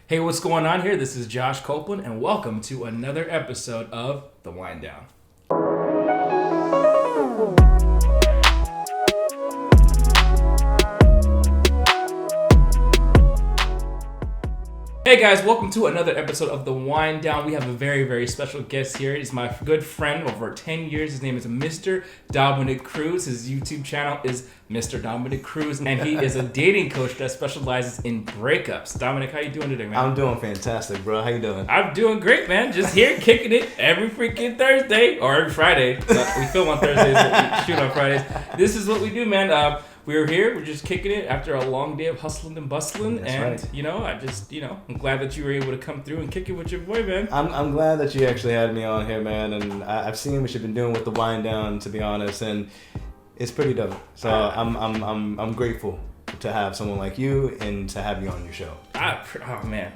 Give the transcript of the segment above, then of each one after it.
Hey, what's going on here? This is Josh Copeland, and welcome to another episode of The Wind Down. Hey guys, welcome to another episode of The Wind Down. We have a very, very special guest here. He's my good friend over 10 years. His name is Mr. Dominic Cruz. His YouTube channel is Mr. Dominic Cruz, and he is a dating coach that specializes in breakups. Dominic, how you doing today, man? I'm doing fantastic, bro. How you doing? I'm doing great, man. Just here kicking it every freaking Thursday, or every Friday. We film on Thursdays, but we shoot on Fridays. This is what we do, man. We're here. We're just kicking it after a long day of hustling and bustling. That's and, right. I'm glad that you were able to come through and kick it with your boy, man. I'm glad that you actually had me on here, man. And I've seen what you've been doing with the Wind Down, to be honest, and it's pretty dope. So I'm grateful to have someone like you and to have you on your show. Oh man.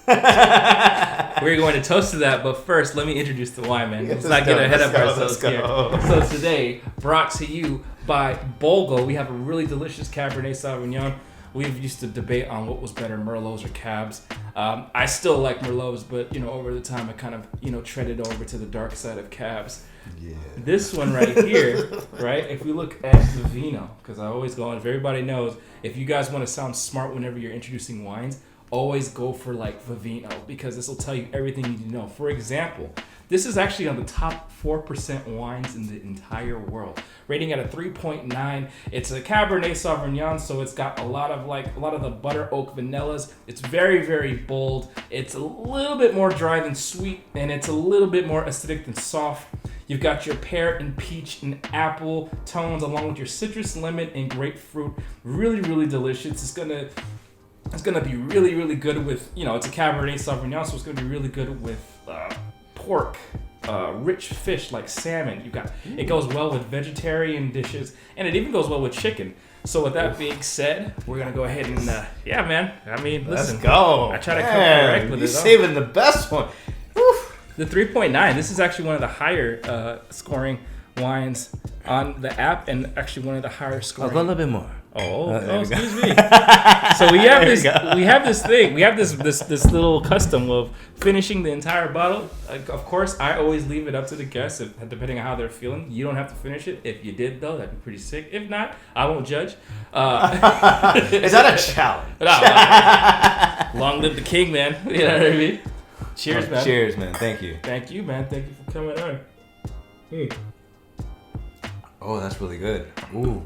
We're going to toast to that, but first, let me introduce the wine, man. Let's not get ahead of ourselves here. So today, brought to you by Bolgo, we have a really delicious Cabernet Sauvignon. We've used to debate on what was better, Merlots or Cabs. I still like Merlots, but over the time, I kind of treaded over to the dark side of Cabs. Yeah. This one right here, right? If we look at the Vino, because I always go on. If everybody knows, if you guys want to sound smart whenever you're introducing wines, always go for like Vivino, because this will tell you everything you need to know. For example, this is actually on the top 4% wines in the entire world, rating at a 3.9. It's a Cabernet Sauvignon, so it's got a lot of the butter oak vanillas. It's very, very bold. It's a little bit more dry than sweet, and it's a little bit more acidic than soft. You've got your pear and peach and apple tones, along with your citrus, lemon, and grapefruit. Really, really delicious. It's gonna be really, really good with, it's a Cabernet Sauvignon, so it's gonna be really good with pork, rich fish like salmon. It goes well with vegetarian dishes, and it even goes well with chicken. So with that being said, we're gonna go ahead and yeah, man. I mean, listen, let's go. I try to come correct with it. You're saving the best one. Woo. The 3.9. This is actually one of the higher scoring wines on the app, and actually one of the higher scoring. I'll go a little bit more. Excuse me. So we have this little custom of finishing the entire bottle. Of course, I always leave it up to the guests, depending on how they're feeling. You don't have to finish it. If you did, though, that'd be pretty sick. If not, I won't judge. Is that a challenge? Long live the king, man. You know what I mean? Cheers, man. Cheers, man. Thank you. Thank you, man. Thank you for coming on. Oh, that's really good. Ooh.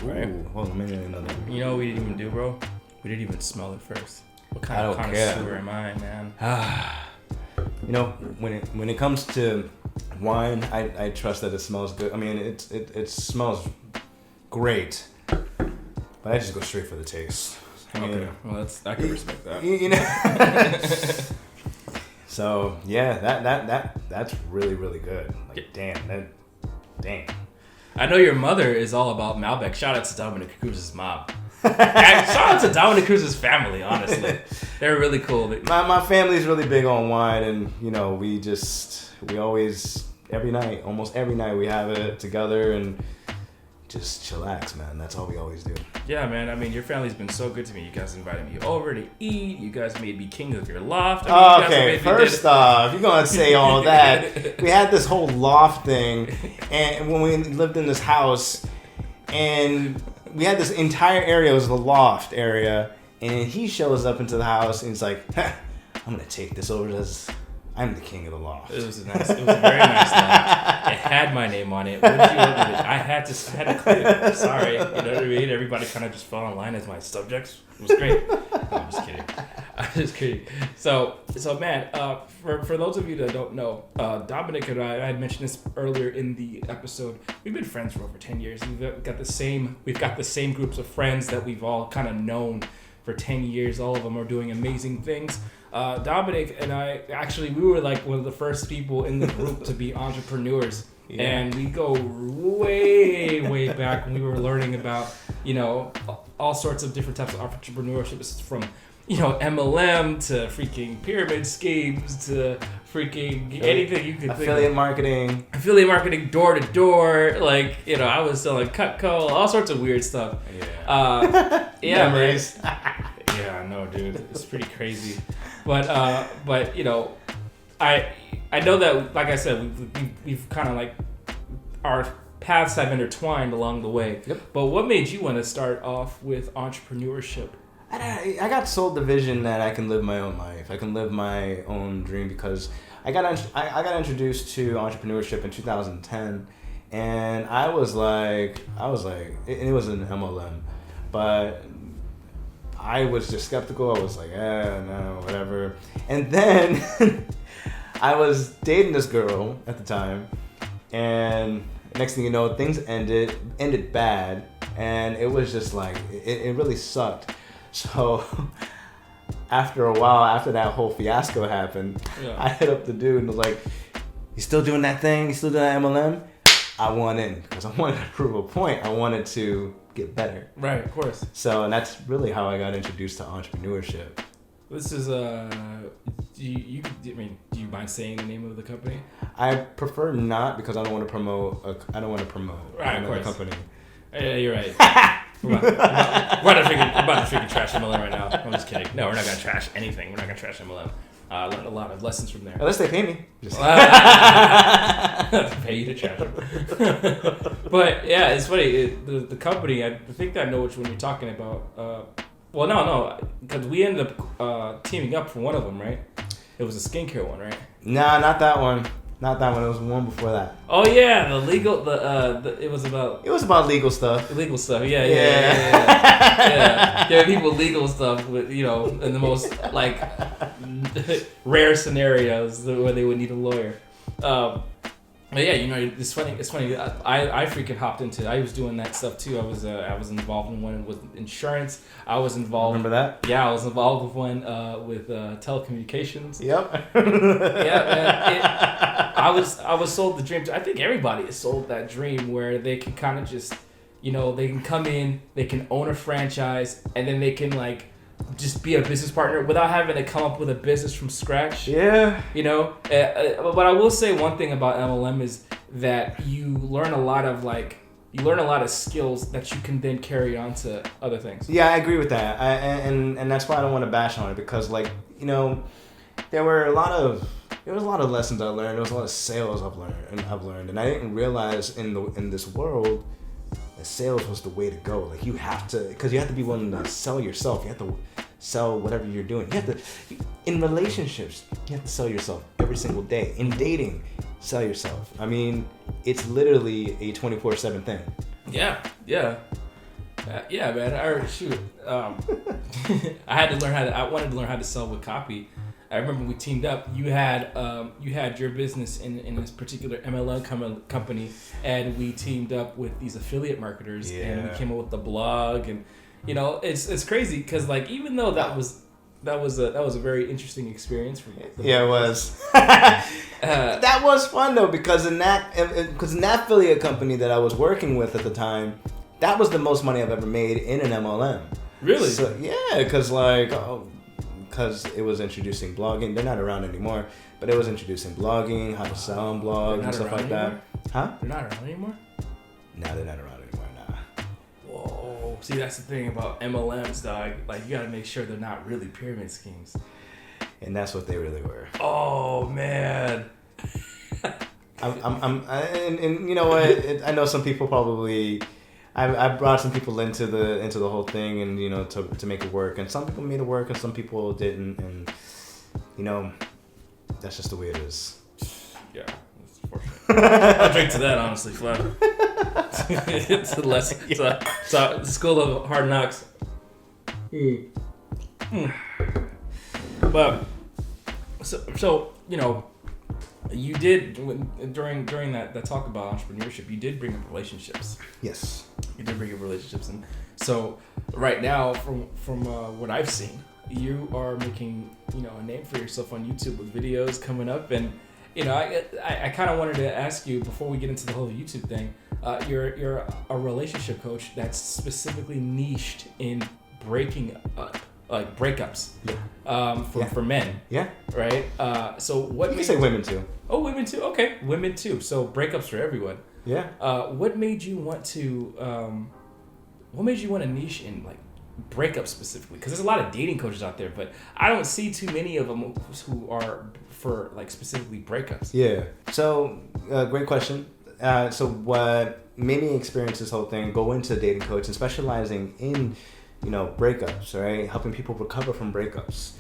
Right. Hold on, maybe another one. You know what we didn't even do, bro? We didn't even smell it first. What kind of connoisseur am I, man? When it comes to wine, I trust that it smells good. I mean, it smells great, but I just go straight for the taste. Okay, well, I can respect that. So yeah, that's really, really good. Like, damn. I know your mother is all about Malbec. Shout out to Dominic Cruz's mom. Shout out to Dominic Cruz's family, honestly. They're really cool. My family's really big on wine, and we always, almost every night we have it together and just chillax, man. That's all we always do. Yeah, man. I mean, your family's been so good to me. You guys invited me over to eat. You guys made me king of your loft. First off, you're going to say all that. We had this whole loft thing, and when we lived in this house, and we had this entire area, it was the loft area, and he shows up into the house, and he's like, I'm going to take this over as I'm the king of the loft. It was a very nice loft. It had my name on it. What did you look at it? I had to clean it. Sorry. You know what I mean? Everybody kind of just fell in line as my subjects. It was great. No, I'm just kidding. So man, for those of you that don't know, Dominic and I had mentioned this earlier in the episode. We've been friends for over 10 years. We've got the same groups of friends that we've all kind of known for 10 years. All of them are doing amazing things. Dominic and I, actually, we were like one of the first people in the group to be entrepreneurs. Yeah. And we go way, way back when we were learning about, all sorts of different types of entrepreneurship. It's from, MLM to freaking pyramid schemes to freaking anything you could think of. Affiliate marketing, door to door. I was selling Cutco, all sorts of weird stuff. Yeah. Yeah, memories. Yeah, Yeah, no, dude, it's pretty crazy. But you know, I know that, like I said, we've kind of like our paths have intertwined along the way. Yep. But what made you want to start off with entrepreneurship? I got sold the vision that I can live my own life. I can live my own dream because I got introduced to entrepreneurship in 2010, and it was an MLM, but I was just skeptical. I was like, no, whatever. And then I was dating this girl at the time, and next thing you know, things ended bad, and it was just like it really sucked. So after a while, after that whole fiasco happened, I hit up the dude and was like, "You still doing that thing? You still doing that MLM?" I want in because I wanted to prove a point. I wanted to get better. Right, of course. So, and that's really how I got introduced to entrepreneurship. This is do you mind saying the name of the company? I prefer not because I don't want to promote. Right, another company. Yeah, you're right. I'm about to freaking trash MLM right now. I'm just kidding. No, we're not gonna trash anything. We're not gonna trash MLM. I learned a lot of lessons from there. Unless they pay me. Pay you to trash them. But yeah, it's funny. The company, I think I know which one you're talking about. Well, no, because we ended up teaming up for one of them, right? It was a skincare one, right? Nah, not that one. Not that one. It was one before that. Oh yeah, it was about legal stuff. Legal stuff. Yeah. There are people legal stuff with, you know, in the most like rare scenarios where they would need a lawyer. But yeah, you know, it's funny. I freaking hopped into it. I was doing that stuff too. I was involved in one with insurance. I was involved. Remember that? Yeah, I was involved with one with telecommunications. Yep. Yeah, man. I was sold the dream. I think everybody is sold that dream where they can kind of just, you know, they can come in, they can own a franchise, and then they can like just be a business partner without having to come up with a business from scratch. Yeah. You know, but I will say one thing about MLM is that you learn a lot of skills that you can then carry on to other things. Yeah, I agree with that. And that's why I don't want to bash on it because, like, you know, there was a lot of lessons I learned. There was a lot of sales I've learned, and I didn't realize in this world that sales was the way to go. Like, you have to be willing to sell yourself. You have to sell whatever you're doing. In relationships, you have to sell yourself every single day. In dating, sell yourself. I mean, it's literally a 24/7 thing. Yeah, man. I wanted to learn how to sell with copy. I remember we teamed up. You had your business in this particular MLM company, and we teamed up with these affiliate marketers, and we came up with the blog, and you know, it's crazy because like even though that was a very interesting experience for me. Yeah, it was. That was fun though because in that affiliate company that I was working with at the time, that was the most money I've ever made in an MLM. Really? So, yeah, because it was introducing blogging. They're not around anymore, but it was introducing blogging, how to sell on blog and stuff like that. Huh? They're not around anymore? No, they're not around anymore, nah. Whoa. See, that's the thing about MLMs, dog. Like, you gotta make sure they're not really pyramid schemes. And that's what they really were. Oh, man. And you know what? I know some people probably... I brought some people into the whole thing, and you know, to make it work. And some people made it work, and some people didn't. And you know, that's just the way it is. Yeah, that's unfortunate. I'll drink to that, honestly, flat. It's a school of hard knocks. But so you know, you did during that talk about entrepreneurship, you did bring up relationships. Yes. You did bring up relationships, and so right now, from what I've seen, you are making, you know, a name for yourself on YouTube with videos coming up, and you know, I kind of wanted to ask you before we get into the whole YouTube thing. You're a relationship coach that's specifically niched in breaking up, like breakups. Yeah. For men. Yeah. Right. So what? You can say women too. Oh, women too. Okay, women too. So breakups for everyone. Yeah. What made you want to niche in like breakups specifically? Because there's a lot of dating coaches out there, but I don't see too many of them who are for like specifically breakups. Yeah. So, great question. So what made me experience this whole thing, go into dating coach and specializing in, breakups, right? Helping people recover from breakups.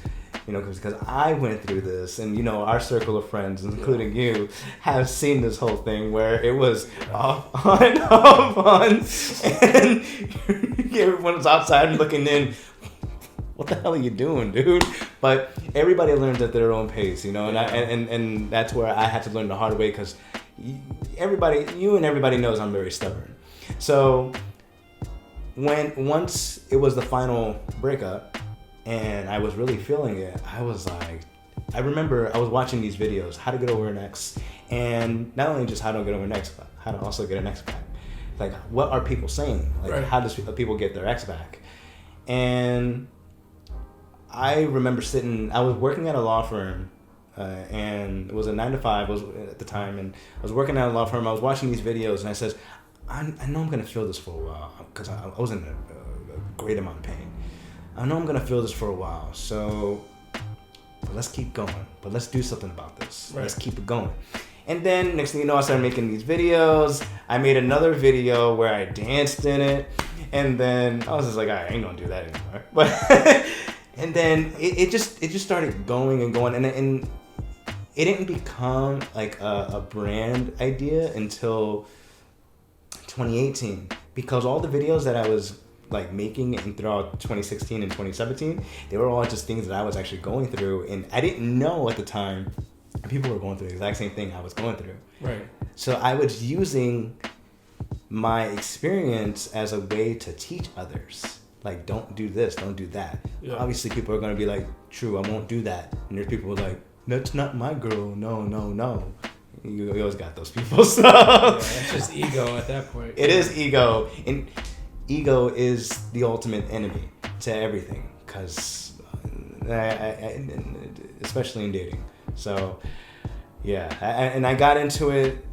Because I went through this, and our circle of friends, including you, have seen this whole thing where it was off on, and everyone was outside looking in. What the hell are you doing, dude? But everybody learns at their own pace, and that's where I had to learn the hard way, because everybody knows I'm very stubborn. So once it was the final breakup, and I was really feeling it, I remember I was watching these videos, how to get over an ex, and not only just how to get over an ex, but how to also get an ex back. Like, what are people saying? Like, right. How does people get their ex back? And I remember I was working at a law firm, and it was a 9-to-5 at the time, and I was working at a law firm, I was watching these videos, and I says, I know I'm going to feel this for a while, because I was in a great amount of pain. I know I'm going to feel this for a while, so let's keep going. But let's do something about this. Right. Let's keep it going. And then, next thing you know, I started making these videos. I made another video where I danced in it. And then I was just like, I ain't going to do that anymore. But and then it just started going and going. And it didn't become like a brand idea until 2018. Because all the videos that I was like making and throughout 2016 and 2017, they were all just things that I was actually going through, and I didn't know at the time people were going through the exact same thing I was going through. Right. So I was using my experience as a way to teach others, like, don't do this, don't do that. Yeah. Obviously people are going to be like, true, I won't do that. And there's people who are like, that's not my girl, no. You always got those people. So it's just ego at that point. It is ego, and ego is the ultimate enemy to everything, because especially in dating. So yeah, and I got into it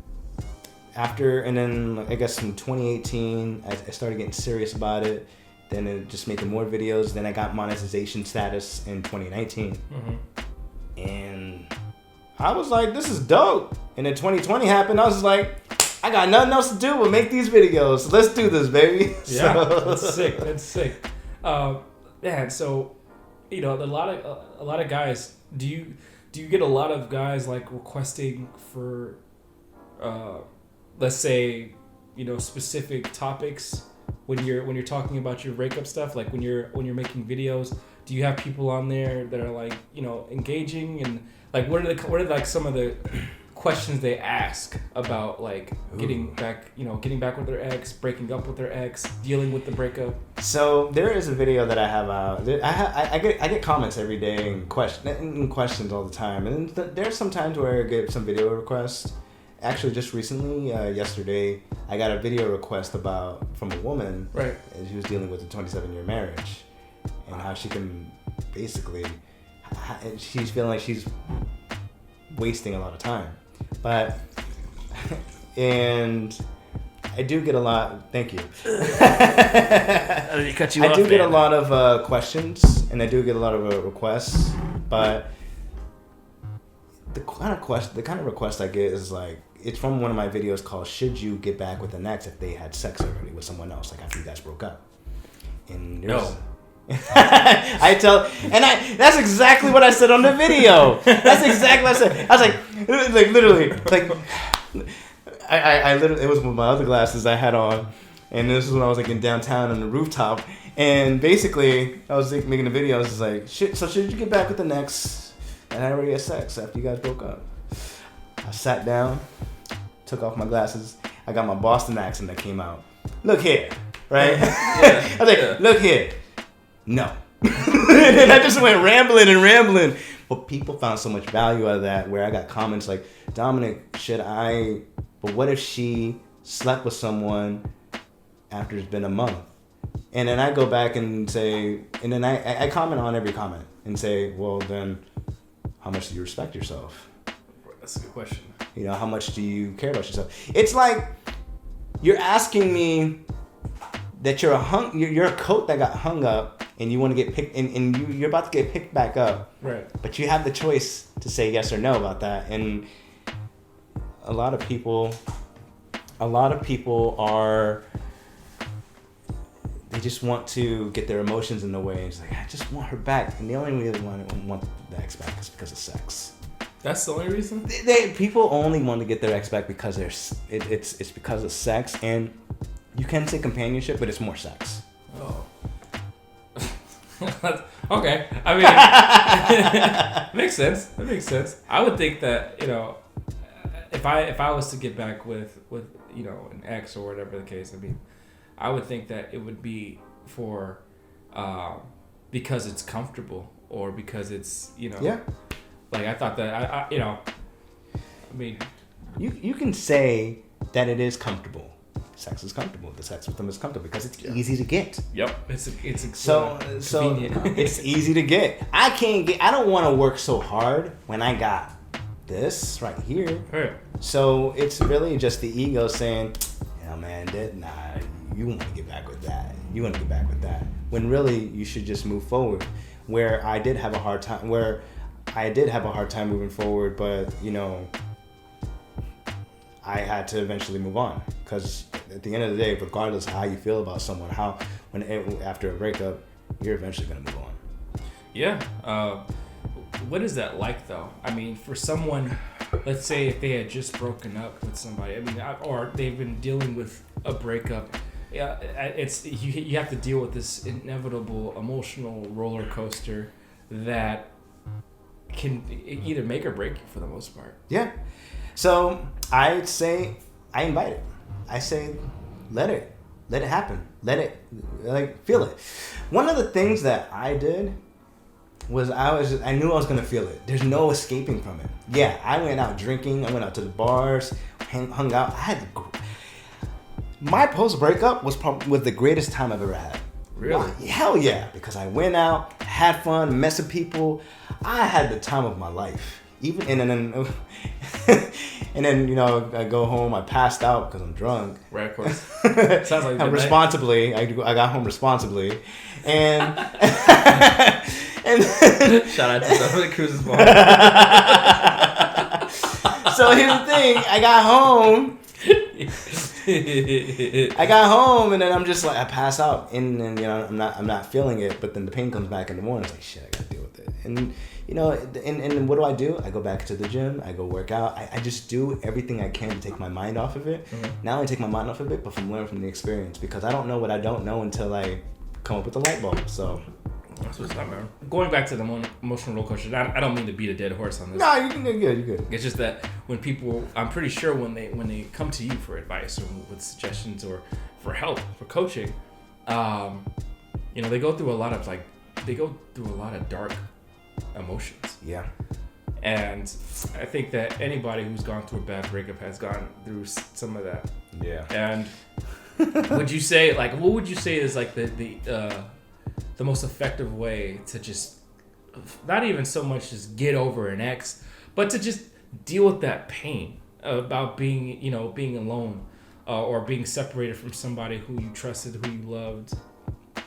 after, and then I guess in 2018 I started getting serious about it. Then it just making more videos. Then I got monetization status in 2019. Mm-hmm. And I was like, this is dope. And then 2020 happened. I was like, I got nothing else to do but make these videos. Let's do this, baby. Yeah, that's sick. That's sick. Man, so a lot of guys. Do you get a lot of guys like requesting for, let's say, specific topics when you're talking about your breakup stuff? Like when you're making videos, do you have people on there that are like engaging, and like what are like some of the questions they ask about, like getting back with their ex, breaking up with their ex, dealing with the breakup? So there is a video that I have out. I get comments every day and questions all the time, and there's some times where I get some video requests. Actually, just recently, yesterday, I got a video request from a woman. Right. And she was dealing with a 27-year marriage, and how she can basically, she's feeling like she's wasting a lot of time. But, and I do get a lot, thank you. I do get a lot of questions, and I do get a lot of requests, but the kind of request I get is like, it's from one of my videos called "Should You Get Back with an Ex If They Had Sex Already with Someone Else, like after you guys broke up?" And no. That's exactly what I said on the video. That's exactly what I said. I was like literally, like, I literally, it was with my other glasses I had on, and this is when I was like in downtown on the rooftop, and basically I was like making the video. I was like, so should you get back with the ex and I already had sex after you guys broke up? I sat down, took off my glasses. I got my Boston accent that came out. Look here, right? Yeah. I was like, look here. No. And I just went rambling. But people found so much value out of that, where I got comments like, Dominic, but what if she slept with someone after it's been a month? And then I go back and say, and then I comment on every comment and say, well, then how much do you respect yourself? That's a good question. How much do you care about yourself? It's like you're asking me that you're a coat that got hung up and you want to get picked and you're about to get picked back up. Right. But you have the choice to say yes or no about that. And a lot of people are, they just want to get their emotions in the way. It's like, I just want her back. And the only way they want the ex back is because of sex. That's the only reason? People only want to get their ex back because it's because of sex. And you can say companionship, but it's more sex. Oh. Okay. I mean, makes sense. That makes sense. I would think that, you know, if I was to get back with you know, an ex or whatever the case, I mean, I would think that it would be for because it's comfortable or because it's, you know, yeah. Like I thought that I you know, I mean, you can say that it is comfortable. Sex is comfortable. The sex with them is comfortable because it's easy to get. Yep. It's so convenient. It's easy to get. I don't want to work so hard when I got this right here. Right. So it's really just the ego saying, yeah, man, you want to get back with that. You want to get back with that. When really you should just move forward. Where I did have a hard time moving forward, but you know, I had to eventually move on because at the end of the day, regardless of how you feel about someone, after a breakup, you're eventually gonna move on. Yeah. What is that like though? I mean, for someone, let's say if they had just broken up with somebody, I mean, or they've been dealing with a breakup. Yeah, it's you have to deal with this inevitable emotional roller coaster that can either make or break you for the most part. Yeah. So I'd say I invite it. I say let it happen. Let it, like, feel it. One of the things that I did was I knew I was gonna feel it. There's no escaping from it. Yeah, I went out drinking. I went out to the bars, hung out. My post breakup was the greatest time I've ever had. Really? Wow, hell yeah! Because I went out, had fun, met some people. I had the time of my life. And then you know, I go home. I passed out because I'm drunk. Right, of course. Sounds like responsibly. I got home responsibly, and and shout out to Dominic Cruz's mom. So here's the thing: I got home, and then I'm just like, I pass out, and then, you know, I'm not feeling it, but then the pain comes back in the morning. It's like, shit, I gotta deal with it, and you know, and what do? I go back to the gym. I go work out. I just do everything I can to take my mind off of it. Mm-hmm. Not only take my mind off of it, but from learning from the experience, because I don't know what I don't know until I come up with a light bulb. So. That's what's up, man. Going back to the emotional roller coaster, I don't mean to beat a dead horse on this. No, you're good. You're good. It's just that when people, I'm pretty sure when they come to you for advice or with suggestions or for help, for coaching, you know, they go through a lot of dark emotions. Yeah. And I think that anybody who's gone through a bad breakup has gone through some of that. Yeah. And what would you say is like the most effective way to just not even so much just get over an ex, but to just deal with that pain about being alone or being separated from somebody who you trusted, who you loved,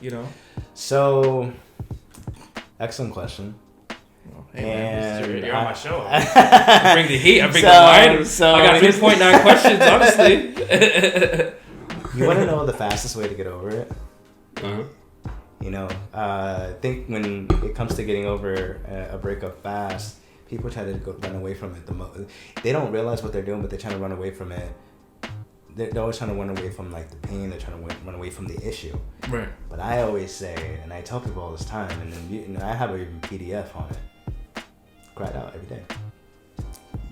you know? So, excellent question. Well, hey man, you're on my show. I bring the heat. I bring the wine. So I got 3.9 questions, honestly. You want to know the fastest way to get over it? Uh-huh. You know, I think when it comes to getting over a breakup fast, people try to run away from it. They don't realize what they're doing, but they're trying to run away from it. They're always trying to run away from like the pain. They're trying to run away from the issue. Right. But I always say, and I tell people all this time, and then I have a PDF on it. Cry it out every day.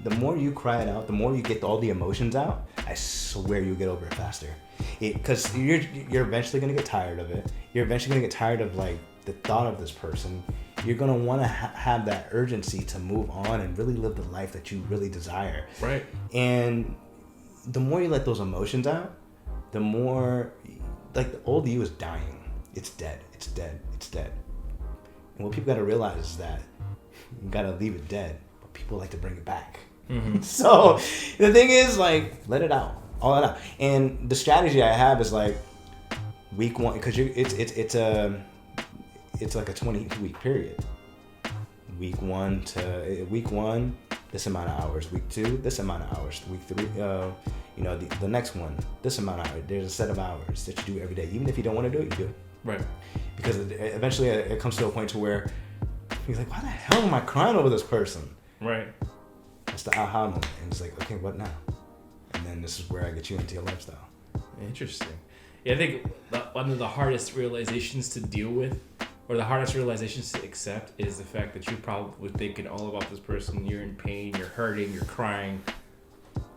The more you cry it out, the more you get all the emotions out, I swear you'll get over it faster. Because you're eventually going to get tired of it. You're eventually going to get tired of like the thought of this person. You're going to want to have that urgency to move on and really live the life that you really desire. Right. And the more you let those emotions out, the more, like, the old you is dying. It's dead. It's dead. It's dead. And what people got to realize is that you got to leave it dead, but people like to bring it back. Mm-hmm. So the thing is, like, let it out. All that out. And the strategy I have is like, week one, because it's like a 20-week period. Week one, this amount of hours. Week 2, this amount of hours. Week 3, the next one, this amount of hours. There's a set of hours that you do every day. Even if you don't want to do it, you do it. Right. Because eventually it comes to a point to where you're like, why the hell am I crying over this person? Right. That's the aha moment. And it's like, okay, what now? And then this is where I get you into your lifestyle. Interesting. Yeah, I think one of the hardest realizations to deal with, or the hardest realizations to accept, is the fact that you're probably thinking all about this person. You're in pain, you're hurting, you're crying,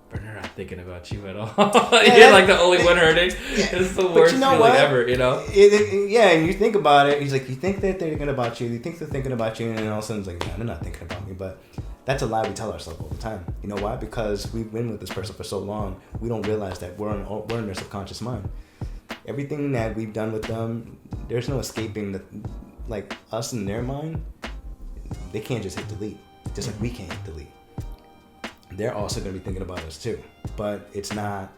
but they're not thinking about you at all. You're like the only one hurting. It's the worst feeling ever, you know? And you think about it, he's like, you think that they're thinking about you, they're thinking about you, and then all of a sudden it's like, no, they're not thinking about me. But that's a lie we tell ourselves all the time. You know why? Because we've been with this person for so long, we don't realize that we're in their subconscious mind. Everything that we've done with them, there's no escaping the, like us in their mind, they can't just hit delete. Just like we can't hit delete. They're also going to be thinking about us too. But it's not,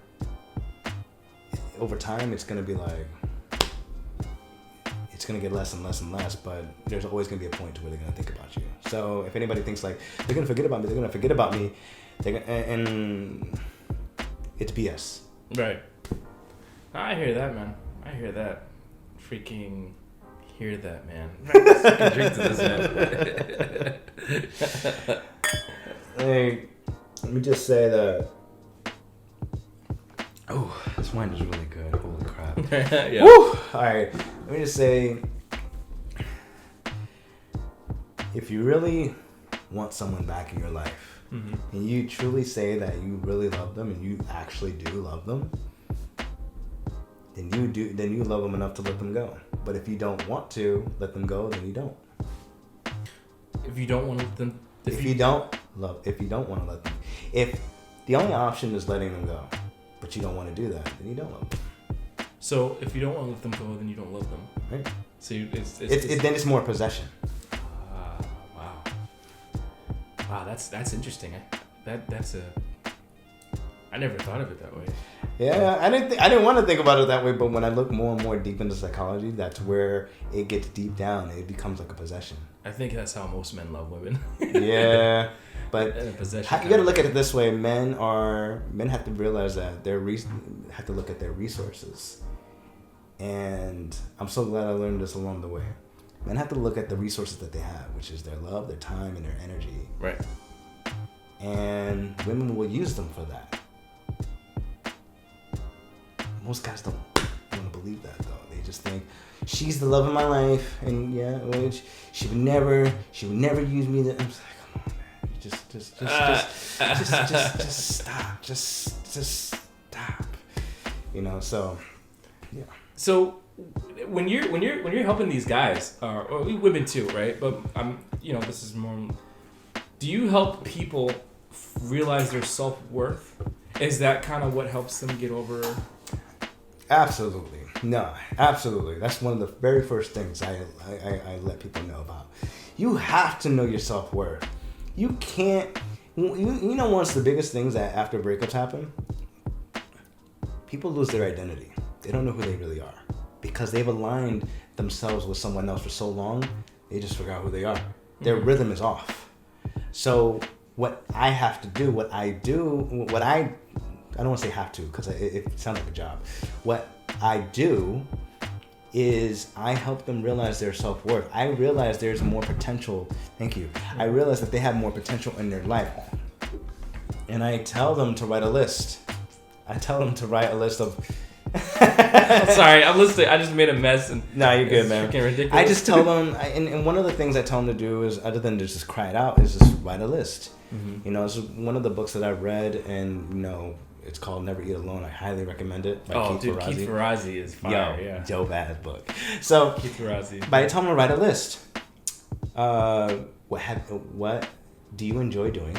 over time, it's going to be like, it's going to get less and less and less, but there's always going to be a point to where they're going to think about you. So if anybody thinks like, they're going to forget about me, and it's BS. Right. I hear that, man. I hear that. Freaking hear that, man. Drink to this, man. Hey, let me just say that. Oh, this wine is really good. Holy crap. Yeah. Woo! Alright, let me just say, if you really want someone back in your life, and you truly say that you really love them and you actually do love them, then you love them enough to let them go. But if you don't want to let them go, then you don't. If you don't want to let them, if you don't want to let them, if the only option is letting them go, but you don't want to do that, then you don't love them. So if you don't want to let them go, then you don't love them. Right. So then it's more possession. Wow, that's interesting. I never thought of it that way. Yeah, I didn't want to think about it that way, but when I look more and more deep into psychology, that's where it gets deep down. It becomes like a possession. I think that's how most men love women. Yeah, but possession you got to look at it this way: men have to realize that have to look at their resources, and I'm so glad I learned this along the way. Men have to look at the resources that they have, which is their love, their time, and their energy. Right. And women will use them for that. Most guys don't want to believe that, though. They just think she's the love of my life, and she would never use me. I'm just like, come on, man, just stop. You know, so yeah. So when you're helping these guys, or women too, right? But this is more. Do you help people realize their self-worth? Is that kind of what helps them get over? Absolutely. No, absolutely. That's one of the very first things I let people know about. You have to know your self-worth. You can't. You know, one of the biggest things that after breakups happen, people lose their identity. They don't know who they really are because they've aligned themselves with someone else for so long. They just forgot who they are. Their rhythm is off. So what I have to do, I don't want to say have to because it sounds like a job. What I do is I help them realize their self-worth. I realize there's more potential. Thank you. I realize that they have more potential in their life. And I tell them to write a list. of... I'm sorry, I'm listening. I just made a mess. And no, you're good, man. Freaking ridiculous. I just tell them, and one of the things I tell them to do is, other than just cry it out, is just write a list. Mm-hmm. You know, it's one of the books that I read, and it's called Never Eat Alone. I highly recommend it. By Keith Ferrazzi. Keith Ferrazzi is fire. Dope ass book. So Keith Ferrazzi. By the time I write a list, what do you enjoy doing?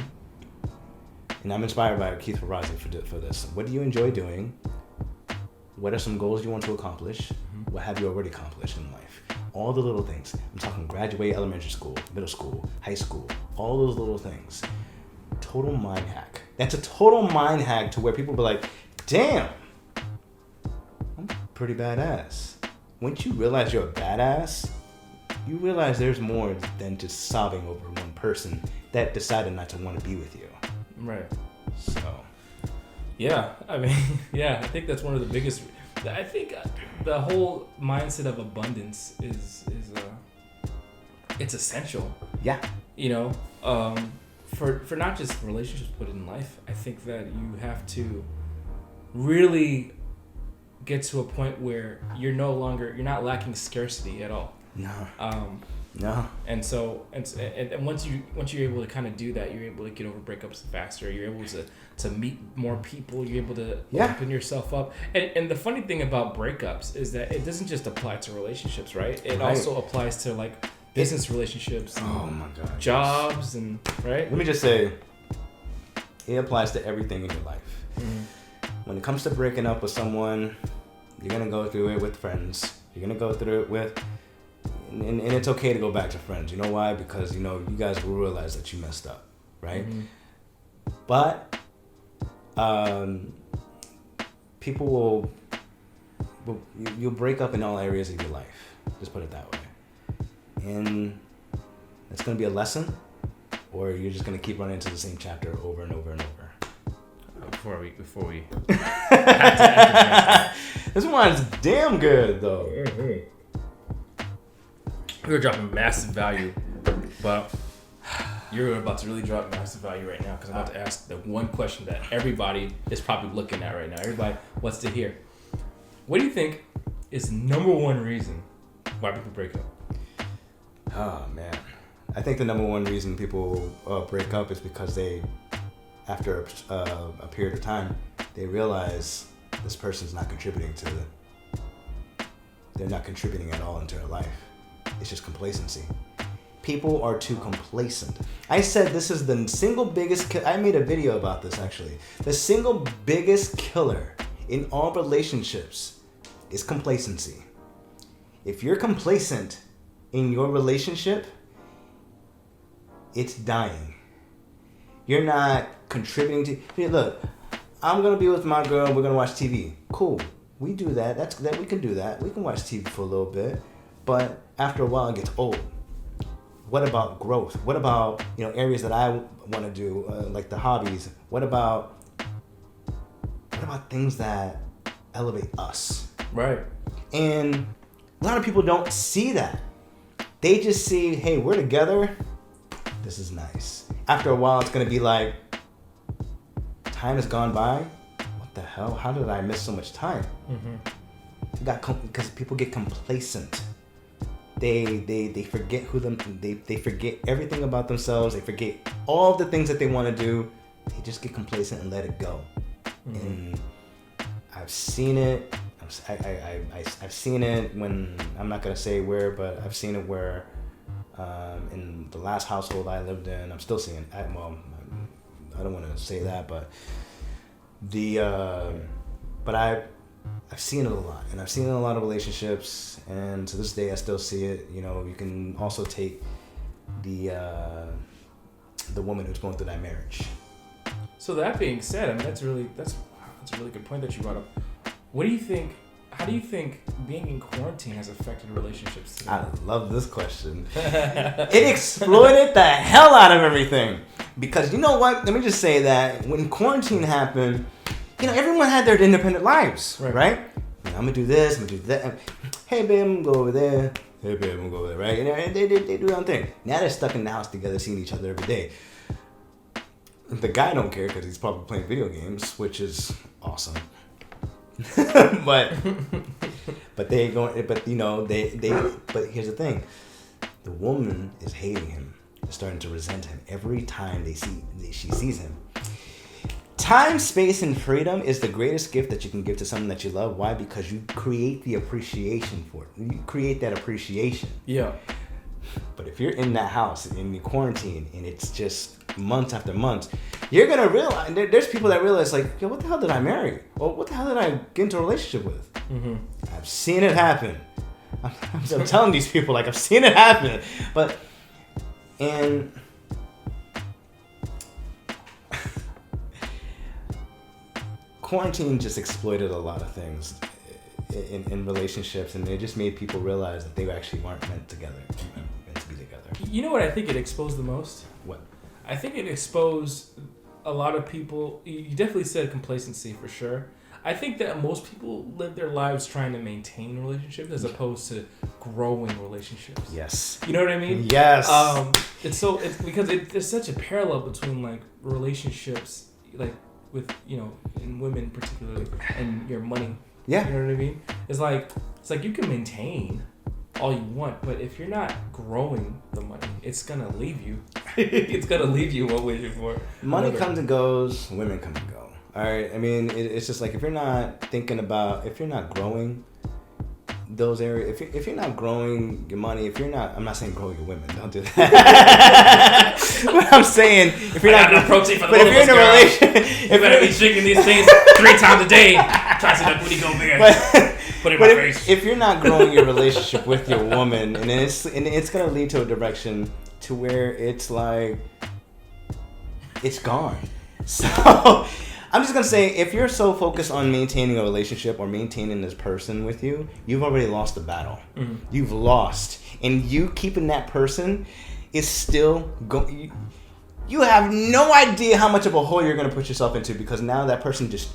And I'm inspired by Keith Ferrazzi for this. What do you enjoy doing? What are some goals you want to accomplish? Mm-hmm. What have you already accomplished in life? All the little things. I'm talking graduate elementary school, middle school, high school, all those little things. Total mind hack. That's a total mind hack to where people be like, damn, I'm pretty badass. Once you realize you're a badass, you realize there's more than just sobbing over one person that decided not to want to be with you. Right. So. Yeah, I mean, yeah, I think that's one of the biggest. I think the whole mindset of abundance is it's essential. Yeah. You know, for not just relationships but in life, I think that you have to really get to a point where you're not lacking scarcity at all. No. No. And so and once you're able to kind of do that, you're able to get over breakups faster. You're able to meet more people. You're able to open yourself up. And the funny thing about breakups is that it doesn't just apply to relationships, right? It also applies to like business relationships. Oh my God. Jobs and right. Let me just say, it applies to everything in your life. Mm-hmm. When it comes to breaking up with someone, you're gonna go through it with friends. You're gonna go through it with. And it's okay to go back to friends. You know why? Because, you guys will realize that you messed up, right? Mm-hmm. But people you'll break up in all areas of your life. Just put it that way. And it's going to be a lesson, or you're just going to keep running into the same chapter over and over and over. Before we This one's damn good, though. Mm-hmm. We were dropping massive value, but you're about to really drop massive value right now because I'm about to ask the one question that everybody is probably looking at right now. Everybody wants to hear. What do you think is the number one reason why people break up? Oh, man. I think the number one reason people break up is because they, after a period of time, they realize this person's not contributing they're not contributing at all into their life. It's just complacency. People are too complacent. I said this is the single biggest I made a video about this actually. The single biggest killer in all relationships is complacency. If you're complacent in your relationship, it's dying. You're not contributing to. Hey, look, I'm gonna be with my girl. We're gonna watch TV. Cool. We do that. We can do that. We can watch TV for a little bit. But after a while, it gets old. What about growth? What about areas that I want to do, like the hobbies? What about things that elevate us? Right. And a lot of people don't see that. They just see, hey, we're together. This is nice. After a while, it's gonna be like, time has gone by. What the hell? How did I miss so much time? Mm-hmm. Because people get complacent. They forget they forget everything about themselves. They forget all the things that they want to do. They just get complacent and let it go. Mm-hmm. And I've seen it. I've seen it when, I'm not gonna say where, but I've seen it where in the last household I lived in. I'm still seeing it. I don't want to say that, but I've seen it a lot, and I've seen it in a lot of relationships, and to this day I still see it. You can also take the woman who's going through that marriage. So that being said, I mean that's a really good point that you brought up. What do you think? How do you think being in quarantine has affected relationships today? I love this question. It exploited the hell out of everything, because you know what? Let me just say that when quarantine happened, everyone had their independent lives, right? I'm gonna do this, I'm gonna do that. Hey, babe, I'm gonna go over there. Hey, babe, I'm gonna go over there, right? And they do their own thing. Now they're stuck in the house together, seeing each other every day. The guy don't care because he's probably playing video games, which is awesome. but here's the thing. The woman is hating him, starting to resent him every time she sees him. Time, space, and freedom is the greatest gift that you can give to someone that you love. Why? Because you create the appreciation for it. You create that appreciation. Yeah. But if you're in that house, in the quarantine, and it's just months after months, you're going to realize, there's people that realize, like, yo, what the hell did I marry? Or what the hell did I get into a relationship with? Mm-hmm. I've seen it happen. I'm telling these people, like, I've seen it happen. And quarantine just exploited a lot of things. in relationships, and it just made people realize that they actually weren't meant to be together. You know what I think it exposed the most? What? I think it exposed a lot of people. You definitely said complacency for sure. I think that most people live their lives trying to maintain relationships as opposed to growing relationships. Yes. You know what I mean? Yes. It's because there's such a parallel between like relationships, like with in women particularly, and your money. Yeah. You know what I mean? It's like you can maintain all you want, but if you're not growing the money, it's gonna leave you. It's gonna leave you one way or money comes and goes, women come and go. All right. I mean, it's just like if you're not growing those areas, if you're not growing your money, I'm not saying grow your women, don't do that. What I'm saying, if you're not enough protein for the but if you're in a relationship, you better be drinking these things 3 times a day. Try to see that booty go bigger. Put it in my face. If you're not growing your relationship with your woman, and it's gonna lead to a direction to where it's like it's gone. So. I'm just going to say, if you're so focused on maintaining a relationship or maintaining this person with you, you've already lost the battle. Mm-hmm. You've lost. And you keeping that person is still going... You have no idea how much of a hole you're going to put yourself into, because now that person just...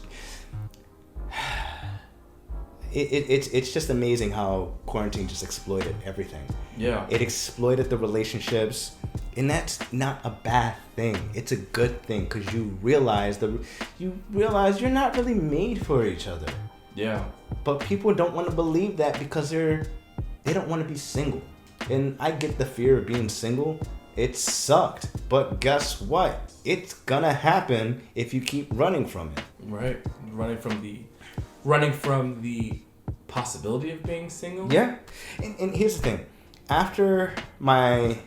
It's just amazing how quarantine just exploited everything. Yeah. It exploited the relationships. And that's not a bad thing. It's a good thing, because you realize you're not really made for each other. Yeah. But people don't want to believe that because they don't want to be single. And I get the fear of being single. It sucked. But guess what? It's gonna happen if you keep running from it. Right. Running from the possibility of being single. Yeah. And here's the thing. After my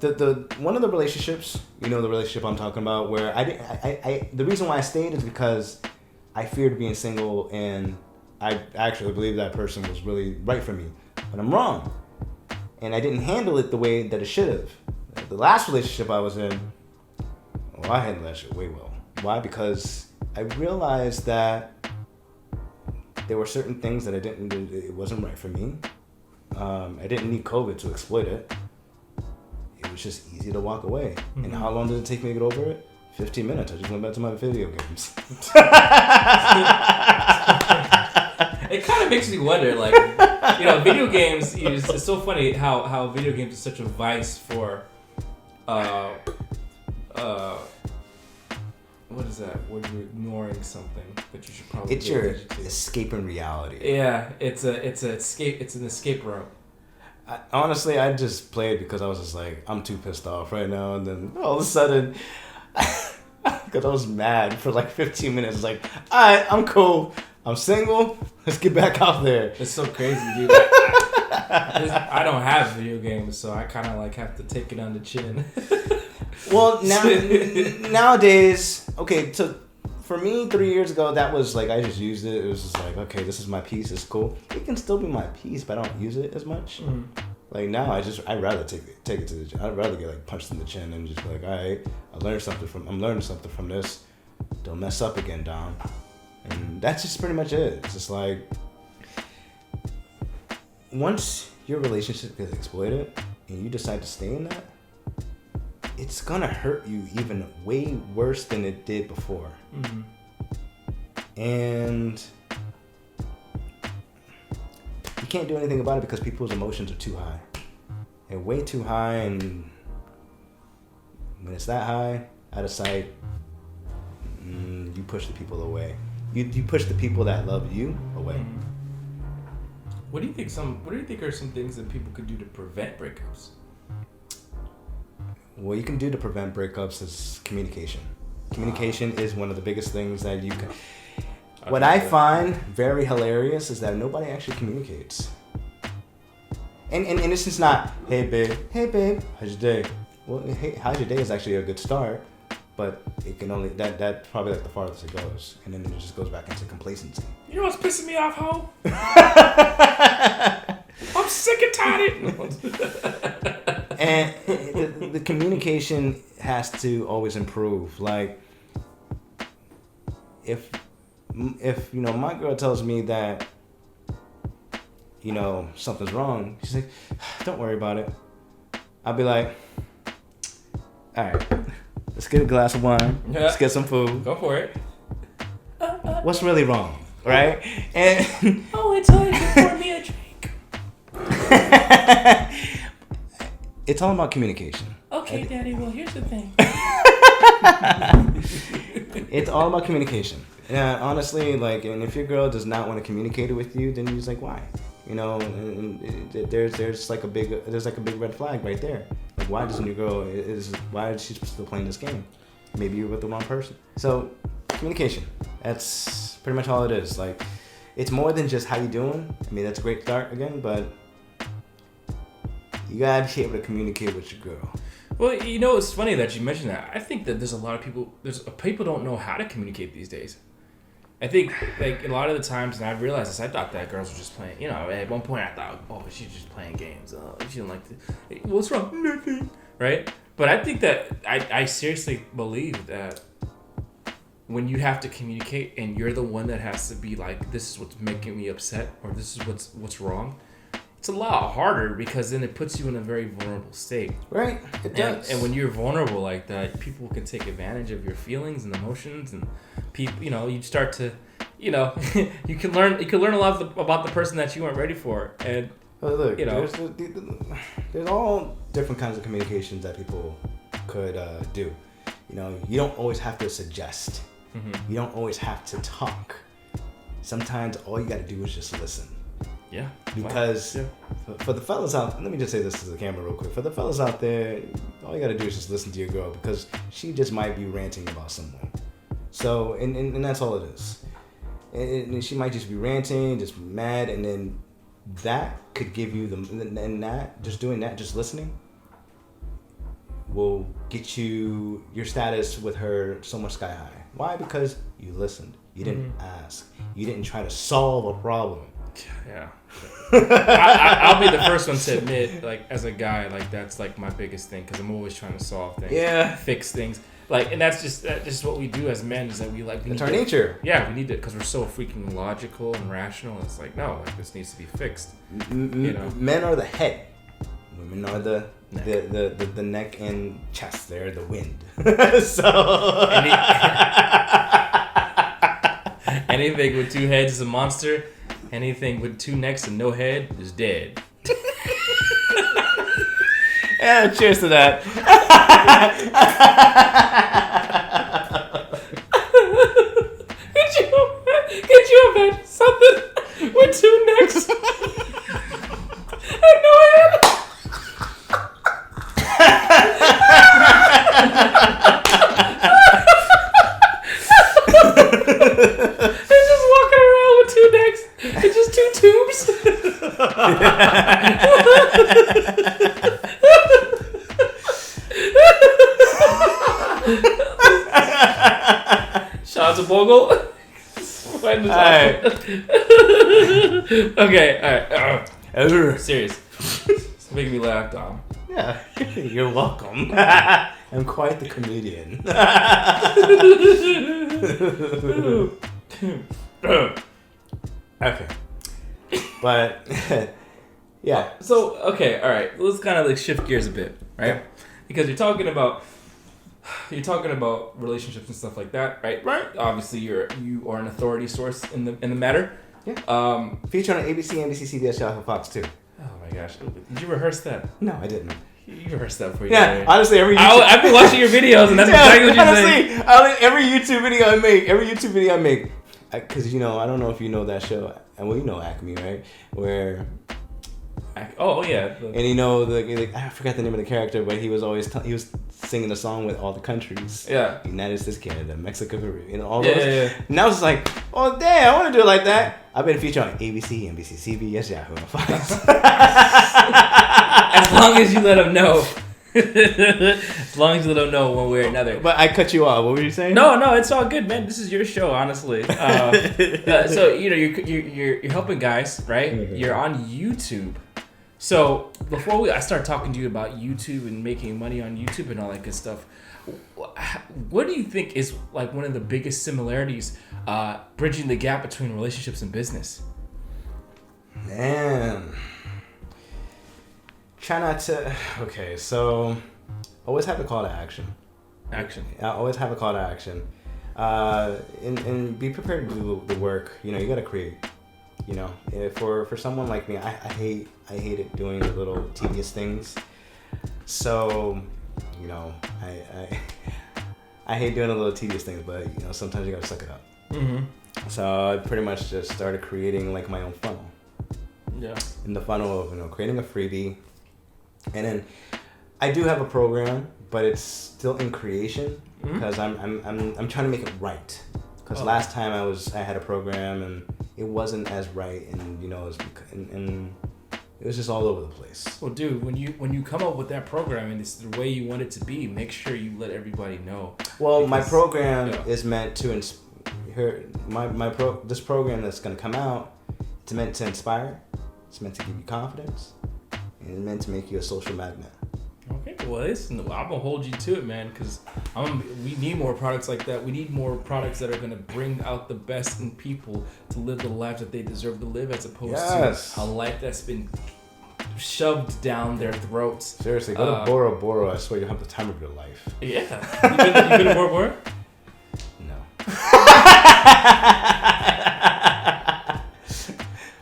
The one of the relationships, the relationship I'm talking about, where I the reason why I stayed is because I feared being single, and I actually believe that person was really right for me, but I'm wrong, and I didn't handle it the way that it should have. The last relationship I was in, I handled that shit way well. Why? Because I realized that there were certain things that it wasn't right for me. I didn't need COVID to exploit it. It was just easy to walk away. Mm-hmm. And how long did it take me to get over it? 15 minutes. I just went back to my video games. It kind of makes me wonder, like, video games, it's so funny how video games is such a vice for, what is that? When you're ignoring something that you should probably... It's your escaping reality. Yeah, it's an escape route. Honestly, I just played because I was just like, I'm too pissed off right now. And then all of a sudden, because I was mad for like 15 minutes, like, all right, I'm cool. I'm single. Let's get back out there. It's so crazy, dude. I don't have video games, so I kind of like have to take it on the chin. Well, nowadays, okay, so for me, 3 years ago, that was like, I just used it. It was just like, okay, this is my piece. It's cool. It can still be my piece, but I don't use it as much. Mm. Like now, I'd rather take it to the chin. I'd rather get like punched in the chin and just be like, all right, I'm learning something from this. Don't mess up again, Dom. And that's just pretty much it. It's just like, once your relationship gets exploited and you decide to stay in that, it's gonna hurt you even way worse than it did before. Mm-hmm. And you can't do anything about it because people's emotions are too high. They're way too high, and when it's that high, out of sight, you push the people away. You push the people that love you away. Mm-hmm. What do you think are some things that people could do to prevent breakups? What you can do to prevent breakups is communication. Communication is one of the biggest things that you can... What I find very hilarious is that nobody actually communicates. And it's just not, hey babe, how's your day? Well, hey, how's your day is actually a good start, but it can only, that's probably like the farthest it goes. And then it just goes back into complacency. You know what's pissing me off, ho? I'm sick and tired. And the communication has to always improve. Like, if my girl tells me that something's wrong. She's like, don't worry about it. I'll be like, all right, let's get a glass of wine. Yeah. Let's get some food. Go for it. What's really wrong, right? And it's all you pour me a drink. It's all about communication. Okay, Daddy. Well, here's the thing. It's all about communication. Yeah, honestly, and if your girl does not want to communicate with you, then you're just like, why? And there's like a big red flag right there. Like, why doesn't your girl why is she still playing this game? Maybe you're with the wrong person. So communication. That's pretty much all it is. Like, it's more than just how you doing. I mean, that's a great start again, but you gotta be able to communicate with your girl. Well, it's funny that you mentioned that. I think that there's a lot of people don't know how to communicate these days. I think, a lot of the times, and I've realized this, I thought that girls were just playing, at one point I thought, she's just playing games. Oh, she didn't like what's wrong? Nothing. Right? But I think that, I seriously believe that when you have to communicate and you're the one that has to be like, this is what's making me upset, or this is what's wrong, it's a lot harder because then it puts you in a very vulnerable state. Right. It does. And when you're vulnerable like that, people can take advantage of your feelings and emotions, and people, you start to, you can learn a lot about the person that you weren't ready for. And look, there's all different kinds of communications that people could do. You don't always have to suggest. Mm-hmm. You don't always have to talk. Sometimes all you got to do is just listen. Yeah. Because for the fellas out, let me just say this to the camera real quick. For the fellas out there, all you gotta do is just listen to your girl, because she just might be ranting about someone. So, and that's all it is. And she might just be ranting, just mad, and then that could give you just listening will get you your status with her so much sky high. Why? Because you listened. You didn't ask. You didn't try to solve a problem. Yeah. I'll be the first one to admit, as a guy, that's my biggest thing, because I'm always trying to solve things, fix things, and that's just what we do as men, is that it's our nature. Yeah, we need to, because we're so freaking logical and rational. It's no, this needs to be fixed. Men are the head, women are the neck and chest. They're the wind. So anything with two heads is a monster. Anything with two necks and no head is dead. Yeah, cheers to that. Could you imagine something with two necks and no head? They're just walking around with two necks. It's just two tubes. Shout out to Bogle. Okay, alright. Serious. It's making me laugh, Dom. Yeah, you're welcome. I'm quite the comedian. Okay. But yeah. So okay, all right. Let's kind of shift gears a bit, right? Because you're talking about relationships and stuff like that, right? Right. Obviously, you are an authority source in the matter. Yeah. Featured on ABC, NBC, CBS, Yahoo, Fox too. Oh my gosh! Did you rehearse that? No, I didn't. You rehearsed that for you. Yeah, honestly, I've been watching your videos, and that's exactly what you're saying. Every YouTube video I make, because I don't know if you know that show, and you know Acme, right? Where Oh yeah. And I forgot the name of the character, but he was always he was singing a song with all the countries. Yeah. United States, Canada, Mexico, Peru, all those. Yeah. And I was like, oh damn, I want to do it like that. I've been featured on ABC, NBC, CBS, Yahoo, and Fox. As long as you let them know. As long as you let them know one way or another. But I cut you off. What were you saying? No, it's all good, man. This is your show, honestly. So you're helping guys, right? Mm-hmm. You're on YouTube. So before I start talking to you about YouTube and making money on YouTube and all that good stuff, what do you think is one of the biggest similarities bridging the gap between relationships and business? Man. Try not to... Okay, so... Always have a call to action. Action. I always have a call to action. And be prepared to do the work. You know, you got to create. You know, for someone like me, I hate it doing the little tedious things. So, you know, I hate doing the little tedious things, but you know, sometimes you gotta suck it up. Mm-hmm. So I pretty much just started creating like my own funnel. Yeah. In the funnel of, you know, creating a freebie, and then I do have a program, but it's still in creation because I'm trying to make it right. Because last time I had a program and it wasn't as right, and you know, and it was just all over the place. Well, dude, when you come up with that program and it's the way you want it to be, make sure you let everybody know. Well, my program is meant to this program that's gonna come out. It's meant to inspire. It's meant to give you confidence, and it's meant to make you a social magnet. Okay, well, listen, I'm gonna hold you to it, man, because we need more products like that. We need more products that are gonna bring out the best in people to live the lives that they deserve to live, as opposed to a life that's been shoved down their throats. Seriously, go to Bora Bora. I swear you'll have the time of your life. Yeah, you been to Bora Bora? No.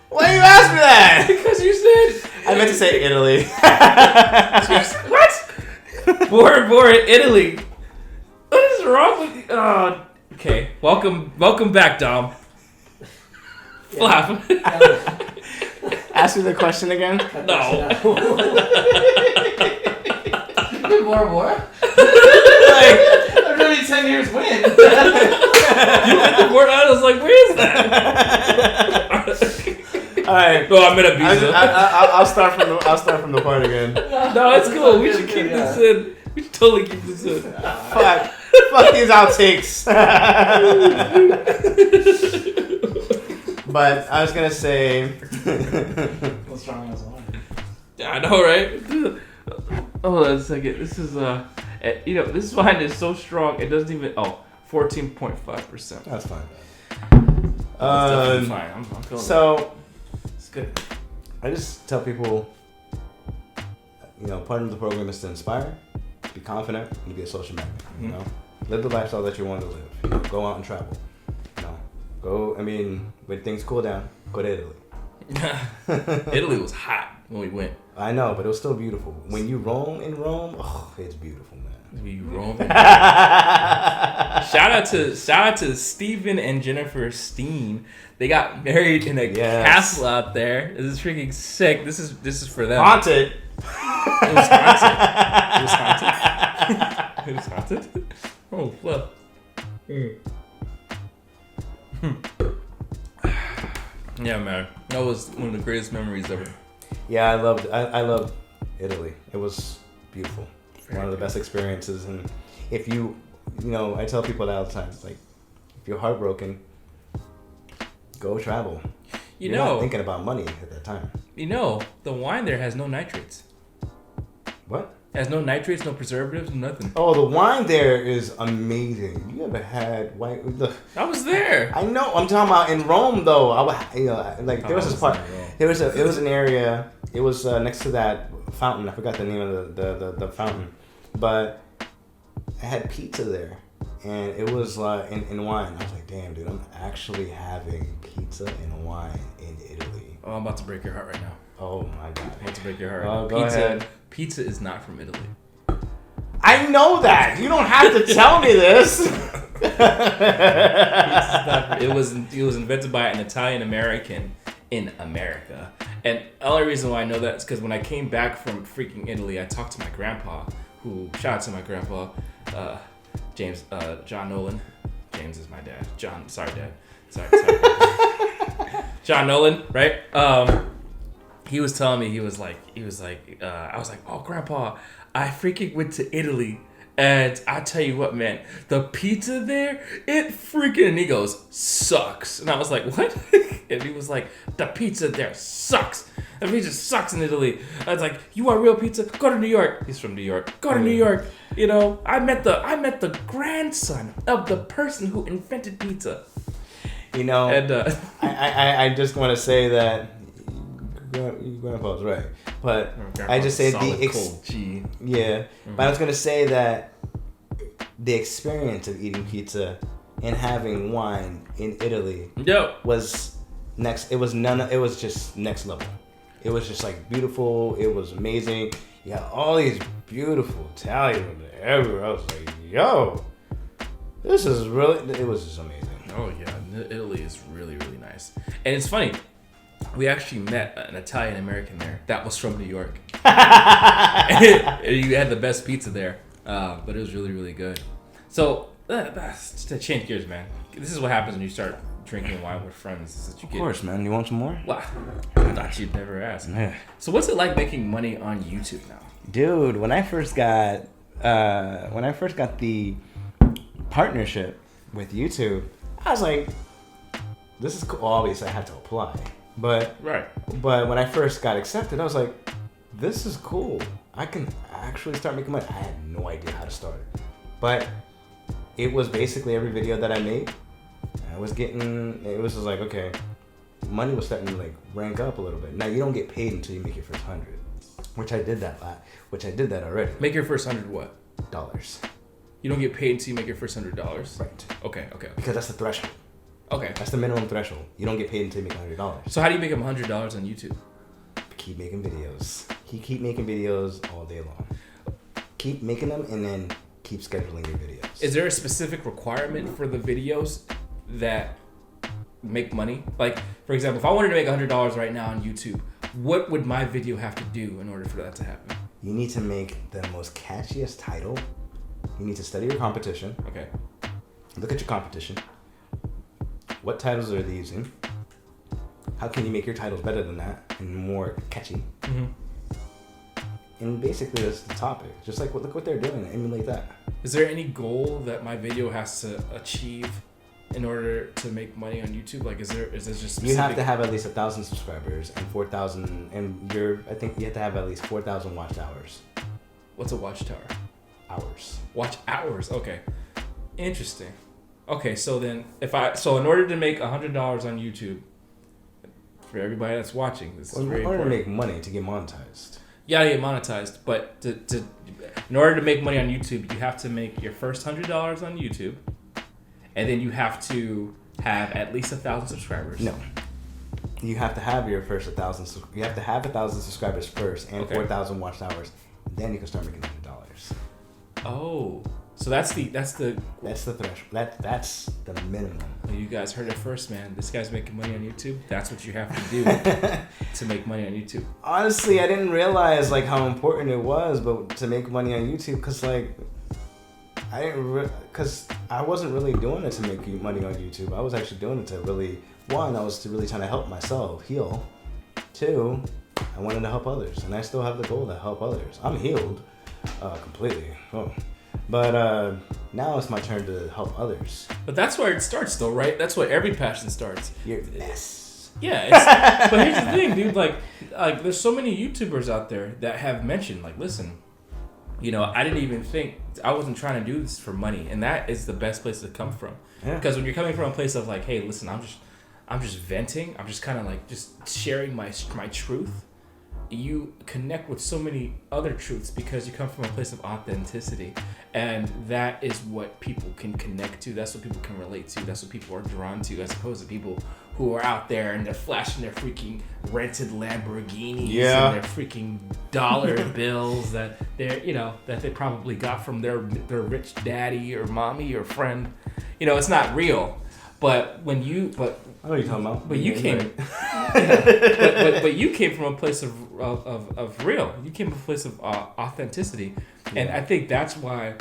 Why you ask me that? Because you said. I meant to say Italy. What? Bora Bora, Italy. What is wrong with you? Okay. Welcome back, Dom. Flap. Ask me the question again. No. Bora Bora? Like, I'm really 10 years win. You went to Bora? I was like, where is that? all right. No, I'm gonna be. I'll start from the part again. No, it's cool. We should keep this in. We should totally keep this in. Fuck these outtakes. But I was gonna say. What's strong as wine? I know, right? Hold on a second. This is this wine is so strong it doesn't even. 14.5%. That's fine. That's definitely fine. I'm feeling so. It's good. I just tell people, you know, part of the program is to inspire, be confident, and to be a social magnet. Mm-hmm. You know, live the lifestyle that you want to live. You know, go out and travel. You know, when things cool down, go to Italy. Italy was hot when we went. I know, but it was still beautiful. When you roam in Rome, it's beautiful, man. We roam. Shout out to Steven and Jennifer Steen. They got married in a castle out there. This is freaking sick. This is for them. Haunted. It was haunted. It was haunted. Oh, flip. Yeah, man. That was one of the greatest memories ever. Yeah, I loved Italy. It was beautiful. One of the best experiences. And if you know, I tell people that all the time. It's like, if you're heartbroken, go travel. You're not thinking about money at that time. You know, the wine there has no nitrates. What? Has no nitrates, no preservatives, nothing. Oh, the wine there is amazing. You ever had white? Look, I was there. I know. I'm talking about in Rome, though. There was this part. It was an area. It was next to that fountain. I forgot the name of the fountain, but I had pizza there, and it was in wine. I was like, damn, dude, I'm actually having pizza and wine in Italy. Oh, I'm about to break your heart right now. Oh my god. I'm about to break your heart. Oh, go ahead. Pizza is not from Italy. I know that. You don't have to tell me this. It was invented by an Italian American in America. And the only reason why I know that is because when I came back from freaking Italy, I talked to my grandpa, shout out to my grandpa, James, John Nolan. James is my dad. John, sorry, Dad. Sorry. John Nolan, right? He was telling me, I was like, oh, Grandpa, I freaking went to Italy, and I tell you what, man, the pizza there, and he goes, sucks. And I was like, what? And he was like, the pizza there sucks. The pizza sucks in Italy. I was like, you want real pizza? Go to New York. He's from New York. Go to New York. You know, I met the grandson of the person who invented pizza. You know, and I just want to say that grandpa's right. But I just say cold G. Yeah, but I was gonna say that the experience of eating pizza and having wine in Italy was next. It was just next level. It was just like beautiful. It was amazing. You had all these beautiful Italian women everywhere. I was like, yo, this is really. It was just amazing. Oh yeah, Italy is really, really nice. And it's funny, we actually met an Italian American there that was from New York. You had the best pizza there, but it was really, really good. So to change gears, man. This is what happens when you start drinking wine with friends. Is that you of course, man. You want some more? Well, I thought you'd never ask. Yeah. So what's it like making money on YouTube now? Dude, when I first got the partnership with YouTube, I was like, this is cool. Obviously, I had to apply. But when I first got accepted, I was like, this is cool. I can actually start making money. I had no idea how to start it. But it was basically every video that I made, it was just like, okay, money was starting to like rank up a little bit. Now you don't get paid until you make your first 100, which I did that already. Make your first $100 what? Dollars. You don't get paid until you make your first $100. Right. Okay. Because that's the threshold. Okay. That's the minimum threshold. You don't get paid until you make $100. So how do you make them $100 on YouTube? Keep making videos. Keep making videos all day long. Keep making them and then keep scheduling your videos. Is there a specific requirement for the videos that make money? Like, for example, if I wanted to make $100 right now on YouTube, what would my video have to do in order for that to happen? You need to make the most catchiest title. You need to study your competition. Okay. Look at your competition. What titles are they using? How can you make your titles better than that and more catchy? Mm-hmm. And basically, that's the topic. Just like, look what they're doing. Emulate that. Is there any goal that my video has to achieve in order to make money on YouTube? Like, is this just specific? You have to have at least 1,000 subscribers and 4,000, and I think you have to have at least 4,000 watched hours. What's a watchtower? Hours. Watch hours. Okay. Interesting. Okay, so then in order to make $100 on YouTube, for everybody that's watching, this is very important. In order to make money, to get monetized. Yeah, get monetized, but in order to make money on YouTube, you have to make your first $100 on YouTube, and then you have to have at least 1,000 subscribers. No, you have to have your first 1,000. You have to have 1,000 subscribers first and 4,000 watched hours. Then you can start making $100. Oh, so that's the threshold. That's the minimum. Well, you guys heard it first, man. This guy's making money on YouTube. That's what you have to do to make money on YouTube. Honestly, I didn't realize like how important it was, but to make money on YouTube, because I wasn't really doing it to make money on YouTube. I was actually doing it to really, one, I was really trying to help myself heal. Two, I wanted to help others, and I still have the goal to help others. I'm healed completely. But now it's my turn to help others. But that's where it starts, though, right? That's where every passion starts. Your mess. Yeah, but here's the thing, dude. Like, there's so many YouTubers out there that have mentioned, like, listen, I didn't even think, I wasn't trying to do this for money, and that is the best place to come from. Yeah. Because when you're coming from a place of like, hey, listen, I'm just venting, I'm just kind of like just sharing my truth. You connect with so many other truths because you come from a place of authenticity, and that is what people can connect to. That's what people can relate to. That's what people are drawn to, as opposed to people who are out there and they're flashing their freaking rented Lamborghinis and their freaking dollar bills that that they probably got from their rich daddy or mommy or friend. It's not real. But I know what you're talking about. But you came, but you came from a place of real. You came from a place of authenticity, and I think that's why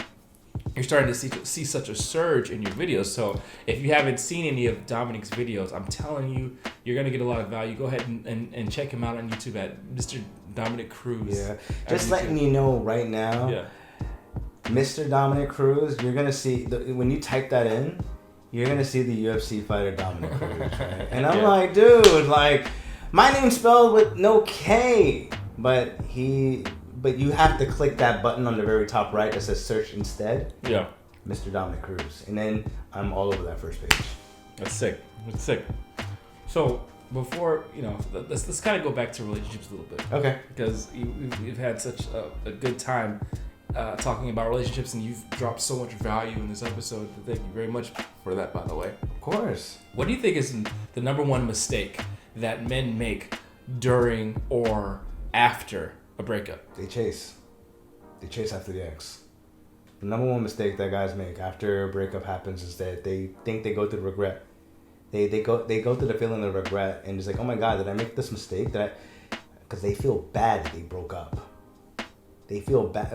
you're starting to see such a surge in your videos. So if you haven't seen any of Dominic's videos, I'm telling you, you're gonna get a lot of value. Go ahead and check him out on YouTube at Mr. Dominic Cruz. Yeah, just letting you know right now. Yeah, Mr. Dominic Cruz. You're gonna see when you type that in. You're gonna see the UFC fighter Dominic Cruz, right? And I'm like, dude, like, my name's spelled with no K, but you have to click that button on the very top right that says search instead. Yeah. Mr. Dominic Cruz, and then I'm all over that first page. That's sick. That's sick. So, before let's kind of go back to relationships a little bit. Okay. Because we've had such a good time talking about relationships, and you've dropped so much value in this episode. Thank you very much for that, by the way. Of course. What do you think is the number one mistake that men make during or after a breakup? They chase after the ex. The number one mistake that guys make after a breakup happens is that they think they go through regret. They go through the feeling of regret and just like, oh my God, did I make this mistake? Because they feel bad that they broke up. They feel bad.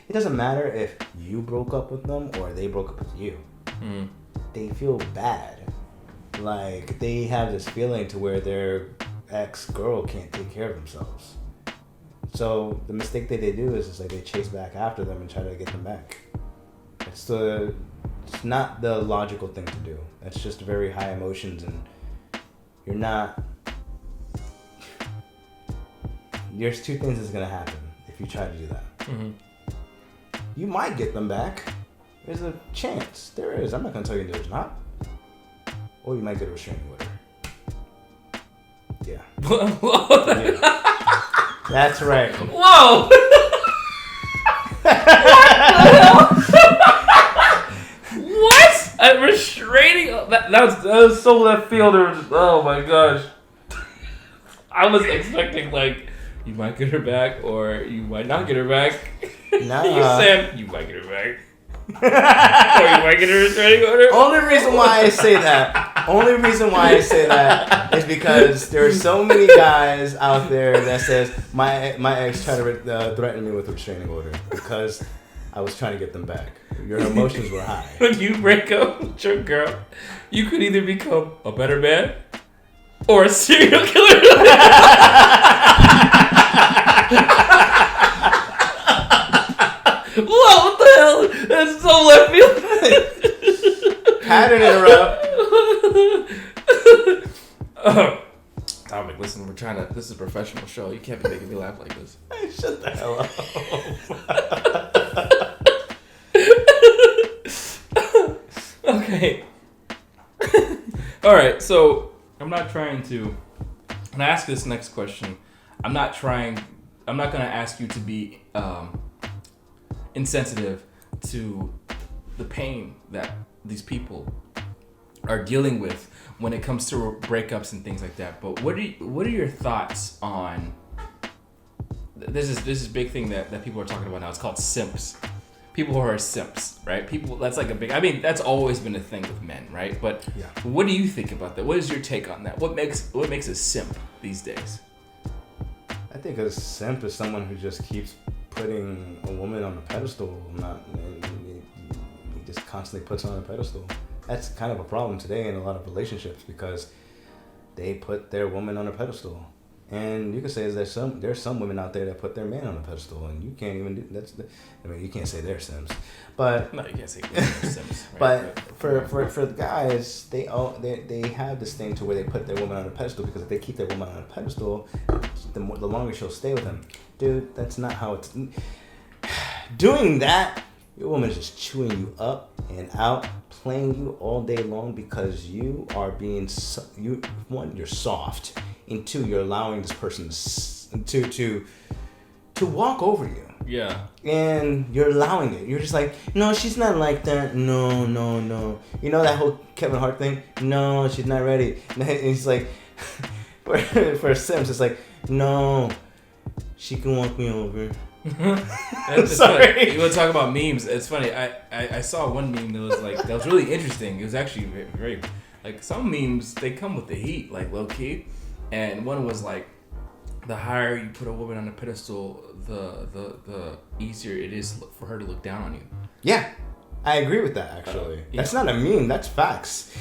It doesn't matter if you broke up with them or they broke up with you. Mm. They feel bad. Like they have this feeling to where their ex-girl can't take care of themselves. So the mistake that they do is like they chase back after them and try to get them back. It's not the logical thing to do. That's just very high emotions, and there's two things that's gonna happen if you try to do that. Mm-hmm. You might get them back. There's a chance. There is. I'm not gonna tell you there's not. Or you might get a restraining order. Yeah. Yeah. That's right. Whoa! What? A restraining? That was so left field. Oh my gosh. I was expecting like you might get her back or you might not get her back. Nah. You said you might get her back. Or you might get a restraining order. Only reason why I say that is because there are so many guys out there that says my ex tried to threaten me with a restraining order because I was trying to get them back. Your emotions were high. When you break up with your girl, you could either become a better man or a serial killer. Whoa, what the hell? That's so left field. Pattern interrupt. Dominic, listen, this is a professional show. You can't be making me laugh like this. Shut the hell up. Okay. Alright, so I'm not trying to, when I ask this next question, I'm not going to ask you to be insensitive to the pain that these people are dealing with when it comes to breakups and things like that. But what are your thoughts on this big thing that people are talking about now? It's called simps. People who are simps, right? That's always been a thing with men, right? But yeah. What do you think about that? What is your take on that? What makes a simp these days? I think a simp is someone who just keeps putting a woman on a pedestal, he just constantly puts her on a pedestal. That's kind of a problem today in a lot of relationships because they put their woman on a pedestal. And you can say there's some women out there that put their man on a pedestal, and you can't even do you can't say they're Sims, but no, you can't say they're Sims. Right? But for the guys, they have this thing to where they put their woman on a pedestal because if they keep their woman on a pedestal, the longer she'll stay with them. Dude, that's not how it's doing that. Your woman is just chewing you up and out, playing you all day long because you are being you're soft. And two, you're allowing this person to walk over you. Yeah. And you're allowing it. You're just like, no, she's not like that. No. You know that whole Kevin Hart thing? No, she's not ready. And he's like, for Sims, it's like, no, she can walk me over. Sorry. Funny. You want to talk about memes? It's funny. I saw one meme that was really interesting. It was actually very, very like some memes, they come with the heat, like low key. And one was like, the higher you put a woman on a pedestal, the easier it is for her to look down on you. Yeah, I agree with that. Actually, that's not a meme. That's facts.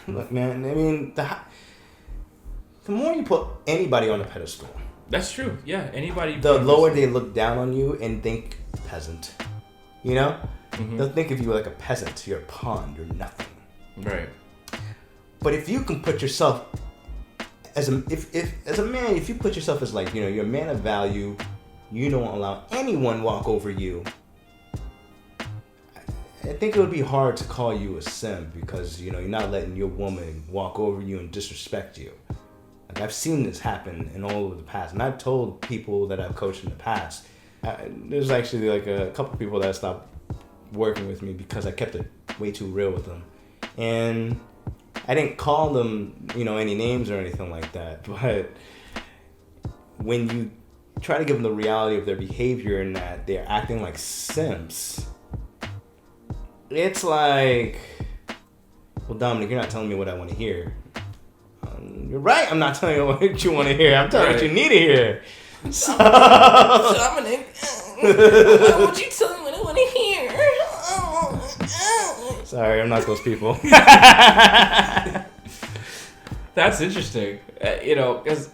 Look, man. I mean, the more you put anybody on a pedestal, that's true. Yeah, anybody. The lower they look down on you and think peasant. You know, they'll think of you like a peasant. You're a pawn. You're nothing. Right. But if you can put yourself as a man, if you put yourself as like, you're a man of value, you don't allow anyone walk over you. think it would be hard to call you a simp because, you know, you're not letting your woman walk over you and disrespect you. Like, I've seen this happen in all over the past. And I've told people that I've coached in the past. There's actually like a couple people that stopped working with me because I kept it way too real with them. And I didn't call them, you know, any names or anything like that. But when you try to give them the reality of their behavior and that they're acting like simps, it's like, well, Dominic, you're not telling me what I want to hear. You're right, I'm not telling you what you want to hear. I'm telling you what you need to hear. So, Dominic, why won't you tell me what I want to hear? Sorry, I'm not those people. That's interesting. You know, because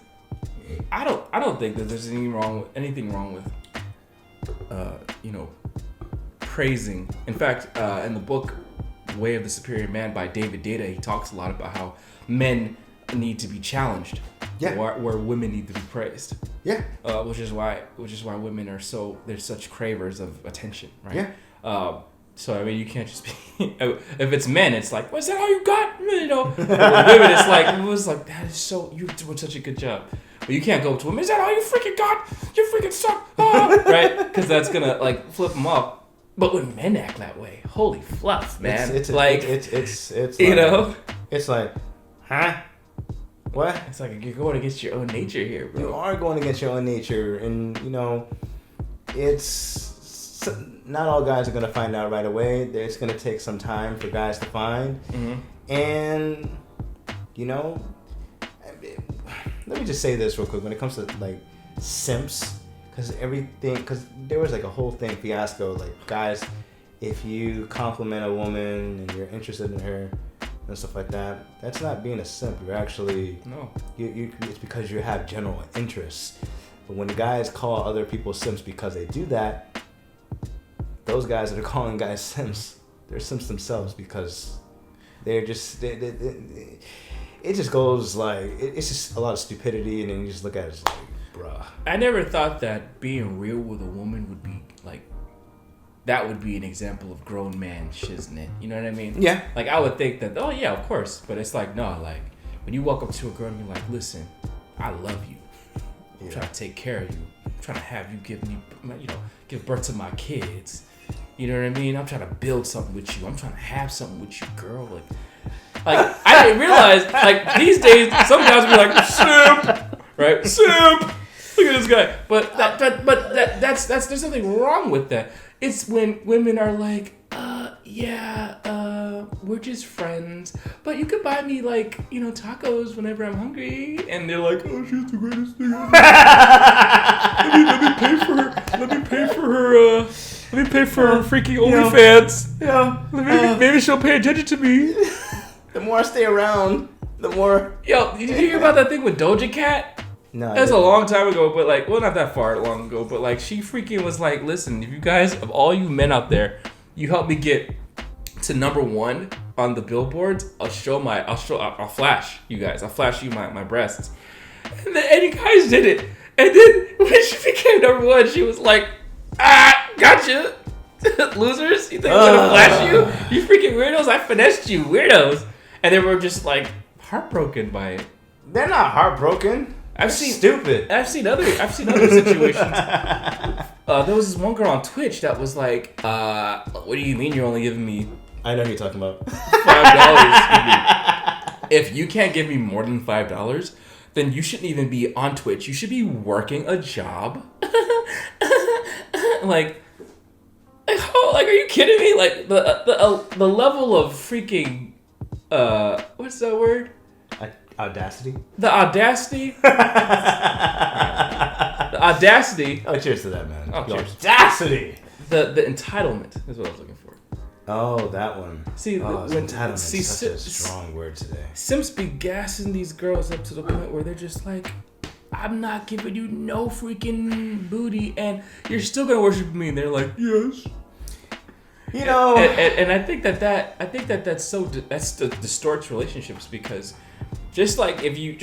I don't think that there's anything wrong with you know, praising. In fact, in the book Way of the Superior Man by David Data, he talks a lot about how men need to be challenged, where women need to be praised. Yeah. Which is why women are they're such cravers of attention, right? Yeah. So I mean, you can't just be. If it's men, it's like, "Was that all you got?" You know. But with women, it's like that is so. You're doing such a good job. But you can't go to women. Is that all you freaking got? You freaking suck, right? Because that's gonna like flip them off. But when men act that way, holy fluff, man! It's you know, it's like, huh? What? It's like you're going against your own nature here, bro. You are going against your own nature, and you know, it's not all guys are gonna find out right away. It's gonna take some time for guys to find, and you know, let me just say this real quick when it comes to like simps, because there was like a whole fiasco, like guys, if you compliment a woman and you're interested in her and stuff like that, that's not being a simp. You're actually it's because you have general interests. But when guys call other people simps because they do that, those guys that are calling guys simps, they're simps themselves because they're just it just goes like it's just a lot of stupidity, and then you just look at it as like, bruh. I never thought that being real with a woman would be like, that would be an example of grown man shiznit. You know what I mean? Yeah. Like, I would think that, oh yeah, of course. But it's like, no, like, when you walk up to a girl and you're like, listen, I love you. I'm trying to take care of you. I'm trying to have you give birth to my kids. You know what I mean? I'm trying to build something with you. I'm trying to have something with you, girl. Like I didn't realize, like, these days, some guys will be like, simp, right? Simp. Look at this guy. But that's there's nothing wrong with that. It's when women are like, we're just friends, but you could buy me, like, you know, tacos whenever I'm hungry. And they're like, oh, she's the greatest thing ever. Let me pay for her freaking OnlyFans. Yeah. Maybe she'll pay attention to me. The more I stay around, the more. Yo, did you hear about that thing with Doja Cat? No. That's a long time ago, but like, well, not that far long ago, but like, she freaking was like, listen, if you guys, of all you men out there, you help me get to number 1 on the billboards, I'll flash you guys. I'll flash you my breasts. And you guys did it. And then when she became number 1, she was like, gotcha. Losers, you think I'm gonna flash you? You freaking weirdos, I finessed you, weirdos. And they were just like heartbroken by it. They're not heartbroken. I've seen other situations. There was this one girl on Twitch that was like, what do you mean you're only giving me I know who you're talking about. $5. If you can't give me more than $5, then you shouldn't even be on Twitch. You should be working a job. like, are you kidding me? Like, the level of freaking, what's that word? Audacity? The audacity? The audacity. Oh, cheers to that, man. Oh, the cheers. Audacity! The entitlement is what I was looking for. Oh, that one. See, entitlement is such a strong word today. Simps be gassing these girls up to the point where they're just like, I'm not giving you no freaking booty, and you're still gonna worship me. And they're like, yes. You know, and I think that distorts relationships, because Just like if you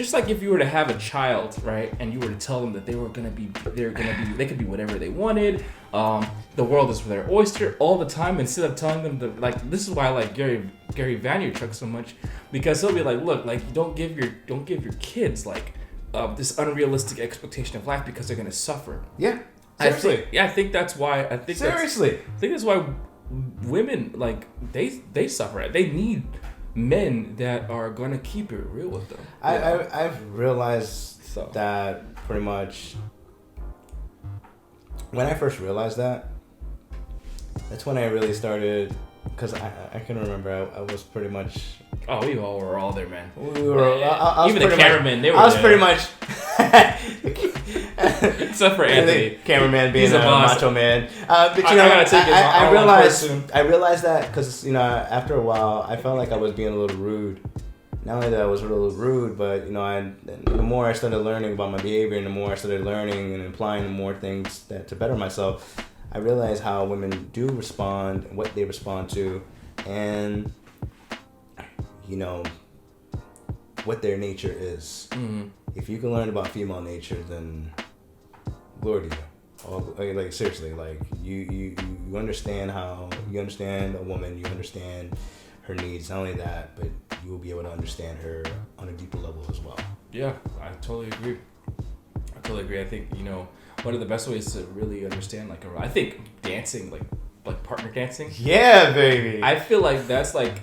were to have a child, right, and you were to tell them that they could be whatever they wanted. The world is their oyster all the time. Instead of telling them this is why I like Gary Vaynerchuk so much, because he'll be like, look, like don't give your kids like this unrealistic expectation of life because they're gonna suffer. Yeah. Seriously. I think that's why. I think that's why women like they suffer. They need men that are gonna keep it real with them. I've realized that pretty much when I first realized that's when I really started, because I can remember I was pretty much. Oh, we all were all there, man. We were even the cameramen. They were. I was pretty much. Except for Anthony, the cameraman being a macho man. But you know, I realized that because after a while I felt like I was being a little rude. Not only that I was a little rude, but the more I started learning about my behavior, and the more I started learning and applying more things to better myself, I realized how women do respond, what they respond to, and what their nature is. Mm-hmm. If you can learn about female nature, then Lord, like seriously, like you understand a woman, you understand her needs. Not only that, but you will be able to understand her on a deeper level as well. Yeah, I totally agree. I think one of the best ways to really understand I think dancing, like partner dancing. Yeah, baby. I feel like that's like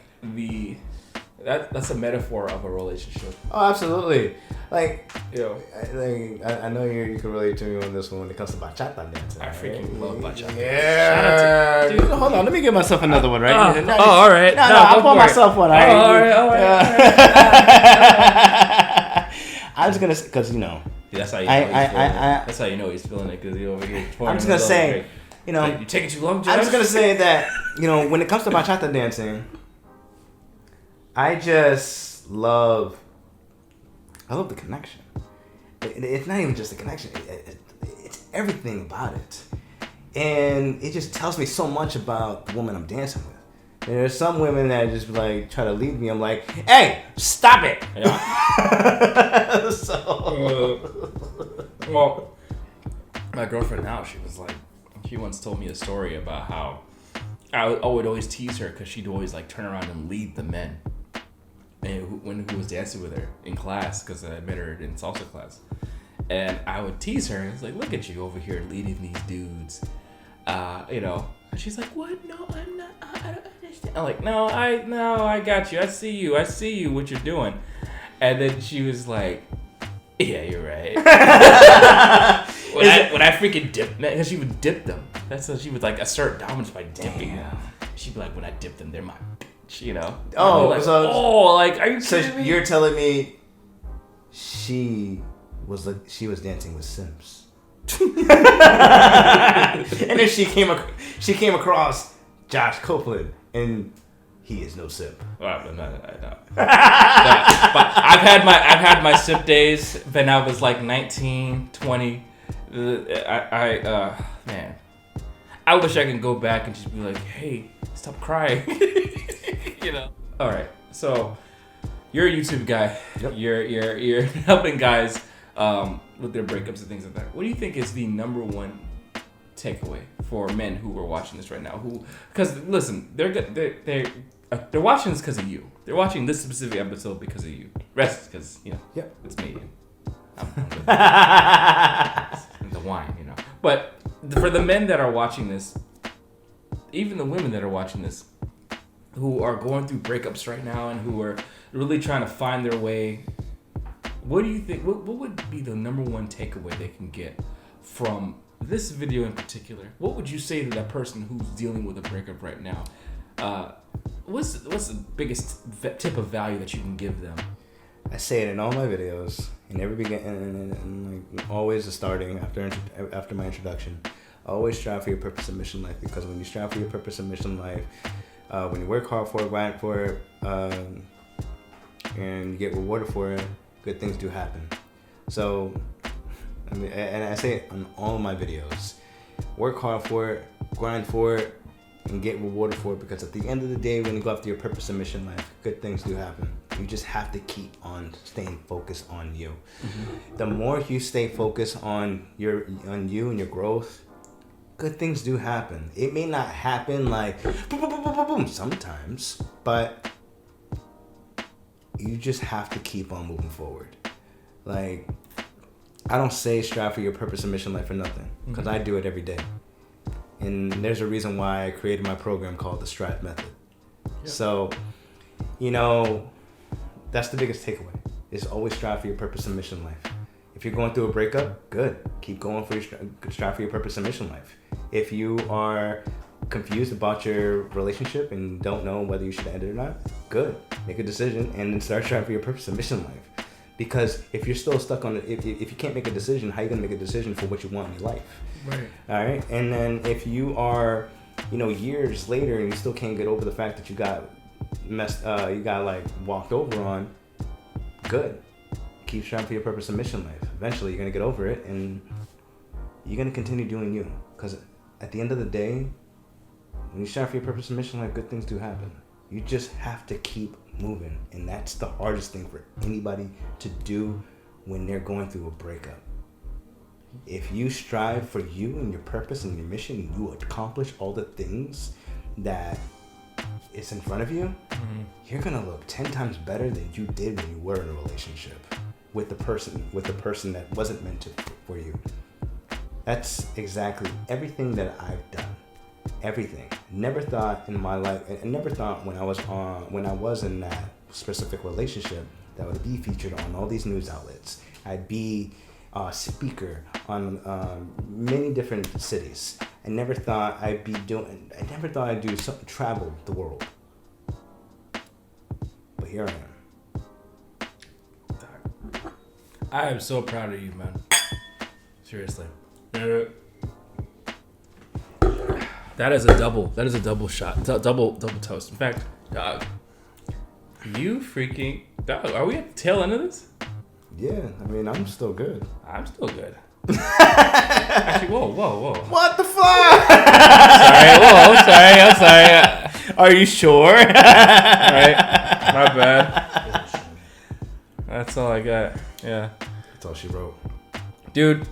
that's a metaphor of a relationship. Oh, absolutely. Like, I know you can relate to me on this one when it comes to bachata dancing. I freaking love bachata. Yeah. Dude, hold on. Let me give myself another one, right? All right. No, I'll pour myself one. All right. I was gonna say, because that's how you know he's feeling it. That's how you know he's feeling it, because he's over here. I'm just gonna say, you're taking too long, Josh. I'm just gonna say that when it comes to bachata dancing, I just love the connection. It's not even just the connection. It's everything about it. And it just tells me so much about the woman I'm dancing with. There's some women that just like try to lead me. I'm like, hey, stop it. Yeah. Well, my girlfriend now, she once told me a story about how I would always tease her because she'd always like turn around and lead the men. And who was dancing with her in class, because I met her in salsa class, and I would tease her. And it's like, look at you over here leading these dudes, And she's like, what? No, I'm not. I don't understand. I'm like, no, I got you. I see you. What you're doing. And then she was like, yeah, you're right. when I freaking dipped, because she would dip them. That's how she would like assert dominance by dipping them. She'd be like, when I dip them, they're my. Oh, like, are you kidding me? You're telling me she was dancing with simps, and then she came across Josh Copeland, and he is no simp. Well, no. But I've had my simp days when I was like 19, 20. Man, I wish I could go back and just be like, hey, stop crying. All right, so you're a YouTube guy. Yep. You're helping guys with their breakups and things like that. What do you think is the number one takeaway for men who are watching this right now? Because listen, they're watching this because of you. They're watching this specific episode because of you. Rest because Yep. it's me. I'm the wine, But for the men that are watching this, even the women that are watching this, who are going through breakups right now and who are really trying to find their way, what do you think? What would be the number one takeaway they can get from this video in particular? What would you say to that person who's dealing with a breakup right now? What's the biggest tip of value that you can give them? I say it in all my videos, in every beginning, and like always the starting after my introduction. Always strive for your purpose and mission in life, because when you strive for your purpose and mission in life, when you work hard for it, grind for it, and you get rewarded for it, good things do happen. So, and I say it on all of my videos: work hard for it, grind for it, and get rewarded for it, because at the end of the day, when you go after your purpose and mission in life, good things do happen. You just have to keep on staying focused on you. The more you stay focused on you and your growth, good things do happen. It may not happen like boom, boom, boom, boom, boom, boom sometimes, but you just have to keep on moving forward. Like, I don't say strive for your purpose and mission life for nothing, because I do it every day. And there's a reason why I created my program called the Strive Method. Yep. So, that's the biggest takeaway, is always strive for your purpose and mission life. If you're going through a breakup, good. Keep going for strive for your purpose and mission life. If you are confused about your relationship and don't know whether you should end it or not, good. Make a decision and then start striving for your purpose and mission life. Because if you're still stuck on it, if you can't make a decision, how are you going to make a decision for what you want in your life? Right. All right. And then if you are, years later and you still can't get over the fact that you got walked over on, good. Keep striving for your purpose and mission life. Eventually, you're going to get over it and you're going to continue doing you. Because at the end of the day, when you strive for your purpose and mission life, good things do happen. You just have to keep moving. And that's the hardest thing for anybody to do when they're going through a breakup. If you strive for you and your purpose and your mission, and you accomplish all the things that is in front of you, you're going to look 10 times better than you did when you were in a relationship with the person that wasn't meant for you. That's exactly everything that I've done. Everything. Never thought in my life, and never thought when I was in that specific relationship that would be featured on all these news outlets. I'd be a speaker on many different cities. I never thought I'd do travel the world. But here I am. I am so proud of you, man. Seriously. That is a double shot. Double toast. In fact, dog, you freaking dog. Are we at the tail end of this? Yeah, I'm still good. I'm still good. Actually, whoa. What the fuck? I'm sorry. Are you sure? All right, my bad. That's all I got. Yeah. That's all she wrote. Dude,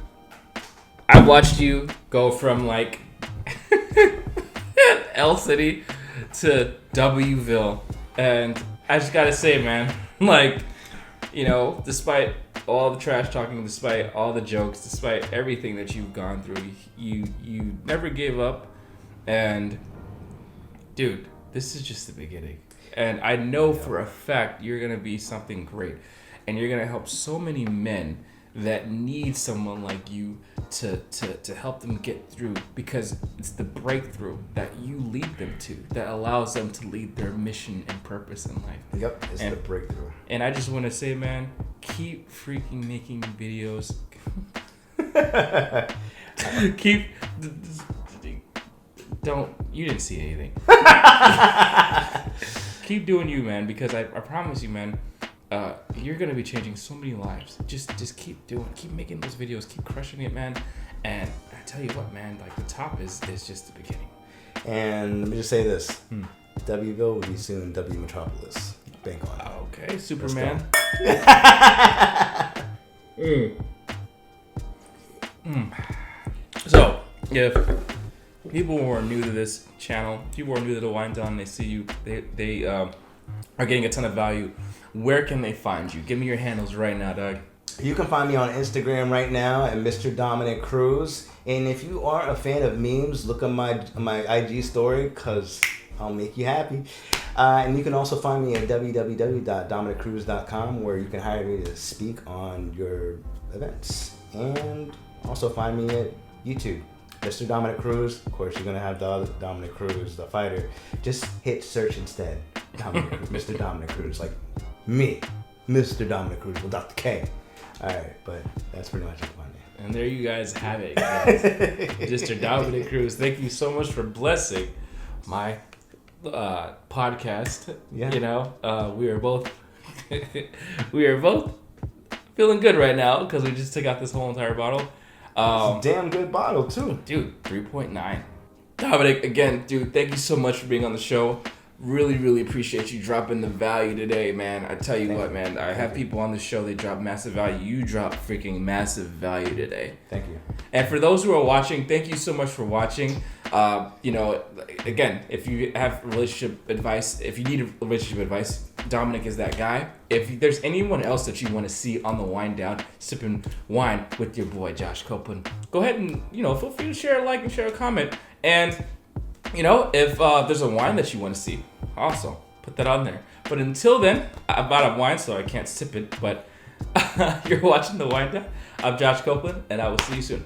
I watched you go from like L City to Wville, and I just gotta say, man, like, despite all the trash talking, despite all the jokes, despite everything that you've gone through, you never gave up, and dude, this is just the beginning, and I know for a fact you're gonna be something great, and you're gonna help so many men that need someone like you to help them get through, because it's the breakthrough that you lead them to that allows them to lead their mission and purpose in life. Yep, it's the breakthrough. And I just want to say, man, keep freaking making videos. You didn't see anything. Keep doing you, man, because I promise you, man, you're gonna be changing so many lives. Just keep making those videos, keep crushing it, man. And I tell you what, man, like the top is just the beginning. And let me just say this: Wville will be soon W Metropolis. Bank on it. Okay, Superman. So, if people who are new to this channel, people who are new to the Wine Down, they see you, they are getting a ton of value. Where can they find you? Give me your handles right now, Doug. You can find me on Instagram right now at Mr. Dominic Cruz. And if you are a fan of memes, look at my IG story, because I'll make you happy. And you can also find me at www.dominiccruz.com, where you can hire me to speak on your events. And also find me at YouTube, Mr. Dominic Cruz. Of course, you're going to have Dominic Cruz, the fighter. Just hit search instead. Mr. Dominic Cruz, like me, Mr. Dominic Cruz with Dr. K. All right, but that's pretty much it for me. And there you guys have it, guys. Mr. Dominic Cruz, thank you so much for blessing my podcast. Yeah. We are both feeling good right now because we just took out this whole entire bottle. It's a damn good bottle too, dude. 3.9. Dominic, again, dude, thank you so much for being on the show. Really, really appreciate you dropping the value today, man. I tell you what, man. I have people on the show, they drop massive value. You drop freaking massive value today. Thank you. And for those who are watching, thank you so much for watching. Again, if you have relationship advice, if you need relationship advice, Dominic is that guy. If there's anyone else that you want to see on the wind down, sipping wine with your boy Josh Copeland, go ahead and feel free to share a like and share a comment. And if there's a wine that you want to see, also put that on there. But until then, I'm out of wine, so I can't sip it. But you're watching the wind down. I'm Josh Copeland, and I will see you soon.